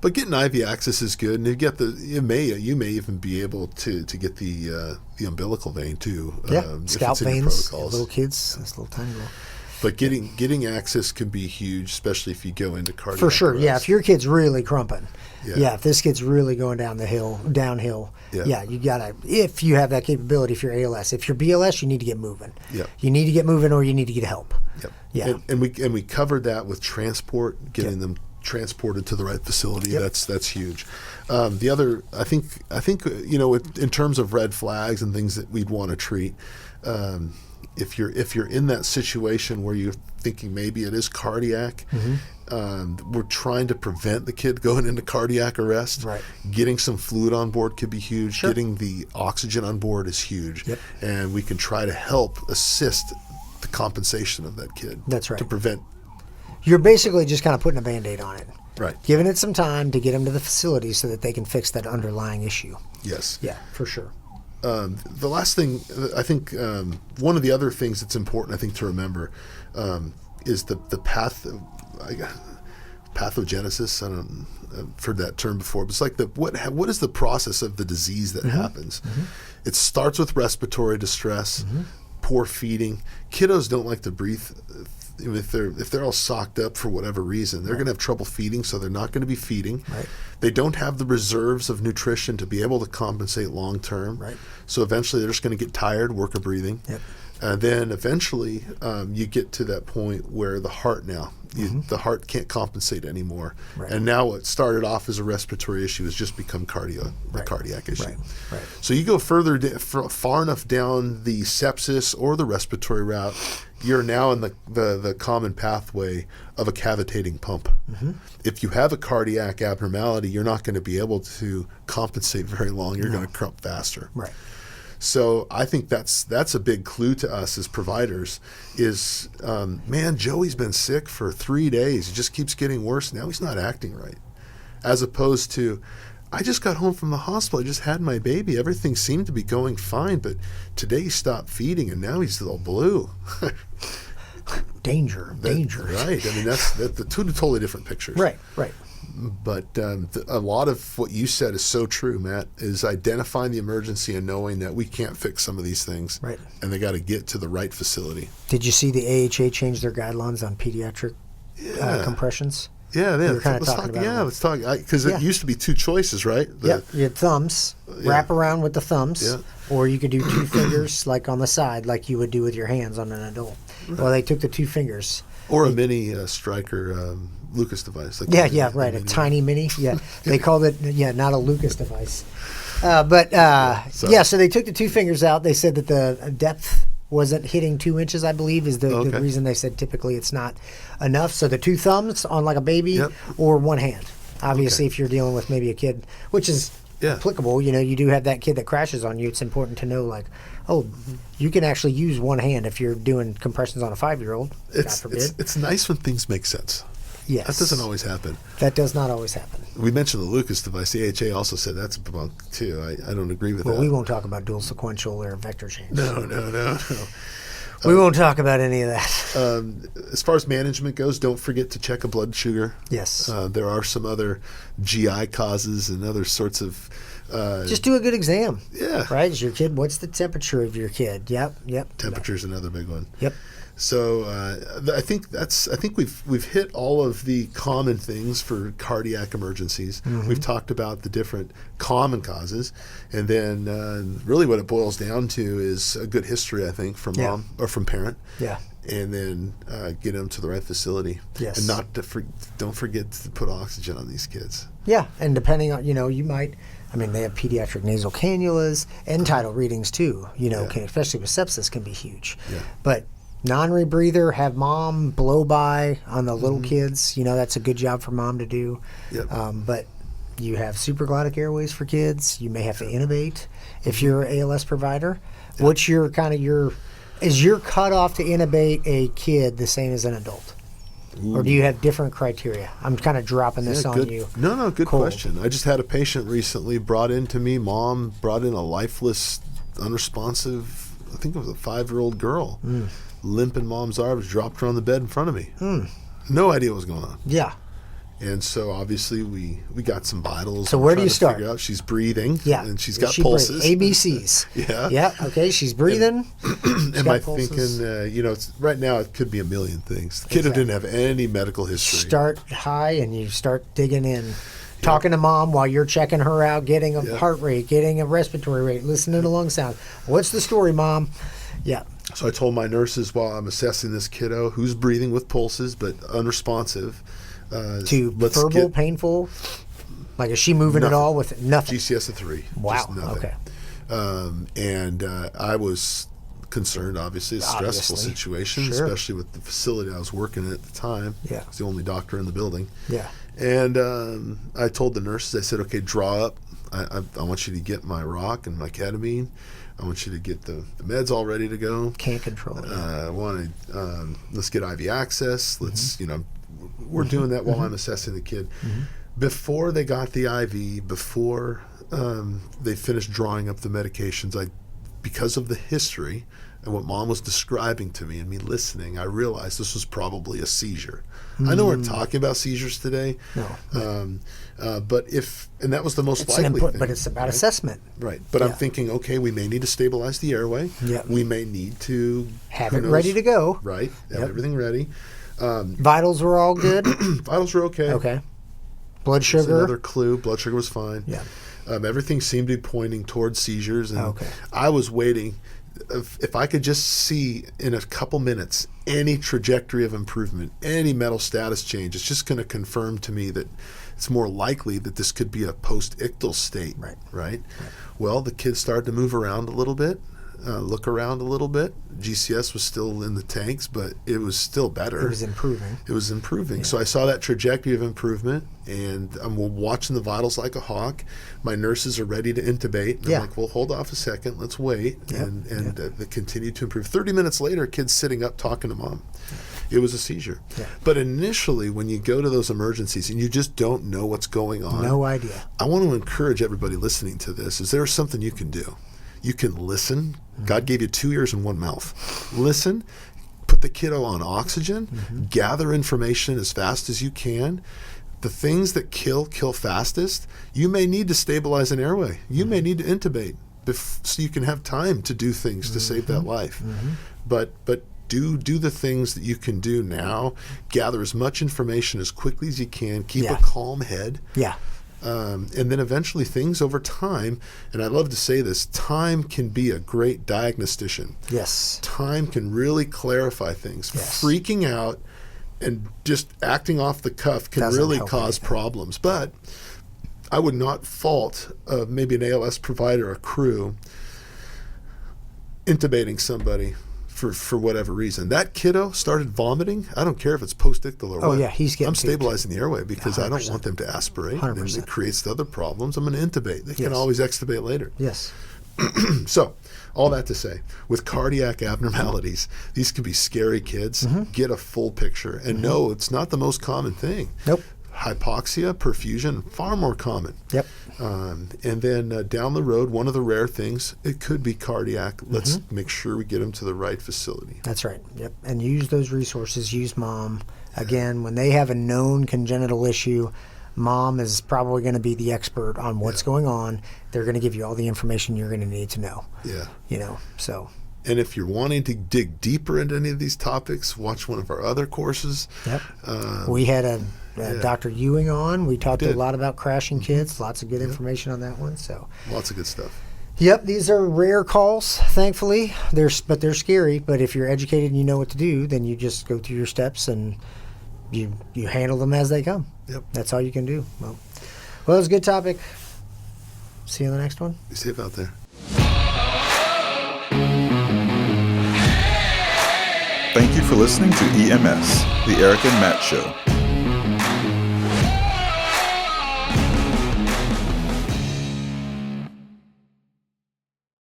Speaker 1: But getting IV access is good, and you may even be able to get the umbilical vein too.
Speaker 2: Scalp veins, little kids, this little tiny little.
Speaker 1: But getting access can be huge, especially if you go into cardiac
Speaker 2: for sure.
Speaker 1: arrest.
Speaker 2: Yeah, if your kid's really crumping. Yeah, if this kid's really going downhill. Yeah, you gotta. If you have that capability, if you're ALS, if you're BLS, you need to get moving.
Speaker 1: Yeah,
Speaker 2: you need to get moving, or you need to get help.
Speaker 1: Yep.
Speaker 2: Yeah,
Speaker 1: and we covered that with transport, getting them transported to the right facility. That's huge. The other, I think in terms of red flags and things that we'd want to treat. If you're in that situation where you thinking maybe it is cardiac. We're trying to prevent the kid going into cardiac arrest.
Speaker 2: Right.
Speaker 1: Getting some fluid on board could be huge.
Speaker 2: Sure.
Speaker 1: Getting the oxygen on board is huge.
Speaker 2: Yep.
Speaker 1: And we can try to help assist the compensation of that kid.
Speaker 2: That's right.
Speaker 1: To prevent.
Speaker 2: You're basically just kind of putting a Band-Aid on it.
Speaker 1: Right.
Speaker 2: Giving it some time to get them to the facility so that they can fix that underlying issue.
Speaker 1: Yes.
Speaker 2: Yeah, for sure.
Speaker 1: The last thing, I think, one of the other things that's important, I think, to remember is the pathogenesis. I've heard that term before, but it's like what is the process of the disease that happens? It starts with respiratory distress, poor feeding. Kiddos don't like to breathe. If they're all socked up for whatever reason, they're going to have trouble feeding, so they're not going to be feeding.
Speaker 2: Right.
Speaker 1: They don't have the reserves of nutrition to be able to compensate long term.
Speaker 2: Right.
Speaker 1: So eventually they're just going to get tired, work of breathing.
Speaker 2: Yep.
Speaker 1: And then eventually you get to that point where the heart the heart can't compensate anymore.
Speaker 2: Right.
Speaker 1: And now what started off as a respiratory issue has just become a cardiac issue.
Speaker 2: Right. Right.
Speaker 1: So you go far enough down the sepsis or the respiratory route, you're now in the common pathway of a cavitating pump. If you have a cardiac abnormality, you're not going to be able to compensate very long. You're going to crump faster.
Speaker 2: Right.
Speaker 1: So I think that's a big clue to us as providers is, man, Joey's been sick for 3 days. He just keeps getting worse. Now he's not acting right. As opposed to, I just got home from the hospital. I just had my baby. Everything seemed to be going fine, but today he stopped feeding and now he's all blue.
Speaker 2: Danger.
Speaker 1: Right. I mean, that's the two totally different pictures.
Speaker 2: Right.
Speaker 1: But a lot of what you said is so true, Matt, is identifying the emergency and knowing that we can't fix some of these things.
Speaker 2: Right.
Speaker 1: And they got to get to the right facility.
Speaker 2: Did you see the AHA change their guidelines on pediatric compressions?
Speaker 1: Yeah,
Speaker 2: We were kind of talking about it.
Speaker 1: let's talk. Because it used to be 2 choices, right?
Speaker 2: You had thumbs, wrap around with the thumbs, or you could do 2 fingers, like on the side, like you would do with your hands on an adult. Right. Well, they took the 2 fingers.
Speaker 1: Or a mini Stryker Lucas device. Like
Speaker 2: a tiny mini. Yeah, they called it, not a Lucas device. So they took the 2 fingers out. They said that the depth wasn't hitting 2 inches, I believe, is the reason they said typically it's not enough. So the 2 thumbs on like a baby or 1 hand. Obviously, if you're dealing with maybe a kid, which is applicable, you do have that kid that crashes on you, it's important to know, like, you can actually use 1 hand if you're doing compressions on a 5-year-old. God forbid.
Speaker 1: It's nice when things make sense.
Speaker 2: Yes.
Speaker 1: That doesn't always happen.
Speaker 2: That does not always happen.
Speaker 1: We mentioned the Lucas device. The AHA also said that's bunk, too. I don't agree with that.
Speaker 2: Well, we won't talk about dual sequential or vector change.
Speaker 1: No.
Speaker 2: We won't talk about any of that.
Speaker 1: As far as management goes, don't forget to check a blood sugar.
Speaker 2: Yes.
Speaker 1: There are some other GI causes and other sorts of...
Speaker 2: just do a good exam.
Speaker 1: Yeah.
Speaker 2: Right? Is your kid, what's the temperature of your kid? Yep.
Speaker 1: Temperature's another big one.
Speaker 2: Yep.
Speaker 1: So I think we've hit all of the common things for cardiac emergencies. We've talked about the different common causes, and then really what it boils down to is a good history, I think, from mom or from parent. Yeah. And then get them to the right facility. Yes. And don't forget to put oxygen on these kids. Yeah, and depending on you might. I mean, they have pediatric nasal cannulas, end tidal readings too. Especially with sepsis, can be huge. Yeah. But non-rebreather, have mom blow by on the little kids. That's a good job for mom to do. Yep. But you have supraglottic airways for kids. You may have to intubate if you're an ALS provider. Yep. What's your is your cutoff to intubate a kid the same as an adult? Ooh. Or do you have different criteria? I'm kind of dropping this on you. No, good question. I just had a patient recently brought in to me. Mom brought in a lifeless, unresponsive, I think it was a 5-year-old girl. Limp in mom's arms, dropped her on the bed in front of me. No idea what was going on. Yeah. And so obviously we got some vitals. So where do you start? Figure out she's breathing. Yeah. And she's got pulses. ABCs. Yeah. Yeah. Okay. She's breathing. Am I thinking, right now it could be a million things. The kid didn't have any medical history. Start high and you start digging in. Talking to mom while you're checking her out, getting a heart rate, getting a respiratory rate, listening to lung sound. What's the story, mom? Yeah. So I told my nurses while I'm assessing this kiddo who's breathing with pulses but unresponsive. To verbal, painful? Like, is she moving at all with nothing? GCS of 3. Wow. Just nothing. Okay. And I was concerned, obviously. It's a stressful
Speaker 2: Obviously.
Speaker 1: situation,
Speaker 2: Sure.
Speaker 1: especially with the facility I was working at the time.
Speaker 2: Yeah.
Speaker 1: I was the only doctor in the building.
Speaker 2: Yeah.
Speaker 1: And I told the nurses, I said, okay, draw up. I want you to get my rock and my ketamine. I want you to get the meds all ready to go.
Speaker 2: Can't control it.
Speaker 1: I want to, let's get IV access. Let's, we're doing that while I'm assessing the kid. Before they got the IV, before they finished drawing up the medications, because of the history and what Mom was describing to me and me listening, I realized this was probably a seizure. I know we're talking about seizures today,
Speaker 2: No.
Speaker 1: but and that was the most
Speaker 2: It's an
Speaker 1: likely
Speaker 2: input,
Speaker 1: thing.
Speaker 2: but it's about
Speaker 1: right?
Speaker 2: assessment.
Speaker 1: Right. But I'm
Speaker 2: Yeah.
Speaker 1: thinking, okay, we may need to stabilize the airway.
Speaker 2: Yeah.
Speaker 1: We may need to
Speaker 2: Have
Speaker 1: who
Speaker 2: it
Speaker 1: knows?
Speaker 2: ready to go.
Speaker 1: Right. Have
Speaker 2: Yep.
Speaker 1: everything ready.
Speaker 2: Vitals were all good.
Speaker 1: Vitals were okay.
Speaker 2: Okay. Blood
Speaker 1: That's
Speaker 2: sugar.
Speaker 1: another clue. Blood sugar was fine.
Speaker 2: Yeah.
Speaker 1: Everything seemed to be pointing towards seizures. And
Speaker 2: Okay.
Speaker 1: I was waiting. If I could just see in a couple minutes any trajectory of improvement, any mental status change, it's just going to confirm to me that it's more likely that this could be a post-ictal state. Right? Well, the kid started to move around a little bit, look around a little bit. GCS was still in the tanks, but it was still better.
Speaker 2: It was improving.
Speaker 1: It was improving. So I saw that trajectory of improvement, and I'm watching the vitals like a hawk. My nurses are ready to intubate. And
Speaker 2: Yeah.
Speaker 1: I'm like, well, hold off a second. Let's wait.
Speaker 2: Yep.
Speaker 1: And they continued to improve. 30 minutes later, kid's sitting up talking to Mom. It was a seizure.
Speaker 2: Yeah.
Speaker 1: But initially, when you go to those emergencies and you just don't know what's going on,
Speaker 2: No idea.
Speaker 1: I want to encourage everybody listening to this, is there something you can do. You can listen. God gave you 2 ears and 1 mouth. Listen, put the kiddo on oxygen, gather information as fast as you can. The things that kill fastest. You may need to stabilize an airway. You may need to intubate so you can have time to do things to save that life. But do the things that you can do now. Gather as much information as quickly as you can. Keep
Speaker 2: Yeah.
Speaker 1: a calm head.
Speaker 2: Yeah.
Speaker 1: And then eventually things over time, and I love to say this, time can be a great diagnostician.
Speaker 2: Yes.
Speaker 1: Time can really clarify things.
Speaker 2: Yes.
Speaker 1: Freaking out and just acting off the cuff can
Speaker 2: Doesn't
Speaker 1: really
Speaker 2: help
Speaker 1: cause
Speaker 2: anything.
Speaker 1: problems. But I would not fault maybe an ALS provider or crew intubating somebody for whatever reason. That kiddo started vomiting. I don't care if it's post-ictal or
Speaker 2: Oh,
Speaker 1: what.
Speaker 2: yeah, he's getting
Speaker 1: I'm
Speaker 2: tubed.
Speaker 1: stabilizing the airway because I don't
Speaker 2: 100%.
Speaker 1: want them to aspirate.
Speaker 2: 100%.
Speaker 1: And it creates the other problems. I'm going to intubate. They
Speaker 2: Yes.
Speaker 1: can always extubate later.
Speaker 2: Yes.
Speaker 1: So, all that to say, with cardiac abnormalities, these can be scary kids. Get a full picture. And no, it's not the most common thing.
Speaker 2: Nope.
Speaker 1: Hypoxia, perfusion, far more common.
Speaker 2: Yep.
Speaker 1: And then down the road, one of the rare things, it could be cardiac. Let's make sure we get them to the right facility.
Speaker 2: That's right. Yep. And use those resources. Use Mom. Again, when they have a known congenital issue, Mom is probably going to be the expert on what's going on. They're going to give you all the information you're going to need to know.
Speaker 1: Yeah.
Speaker 2: So.
Speaker 1: And if you're wanting to dig deeper into any of these topics, watch one of our other courses.
Speaker 2: Yep. We had a Dr. Ewing on. We talked a
Speaker 1: did.
Speaker 2: lot about crashing kids. Lots of good information on that one. So.
Speaker 1: Lots of good stuff.
Speaker 2: Yep, these are rare calls, thankfully. They're scary. But if you're educated and you know what to do, then you just go through your steps and you handle them as they come.
Speaker 1: Yep.
Speaker 2: That's all you can do. Well, it was a good topic. See you on the next one.
Speaker 1: Be safe out there.
Speaker 3: Thank you for listening to EMS, the Erik and Matt Show.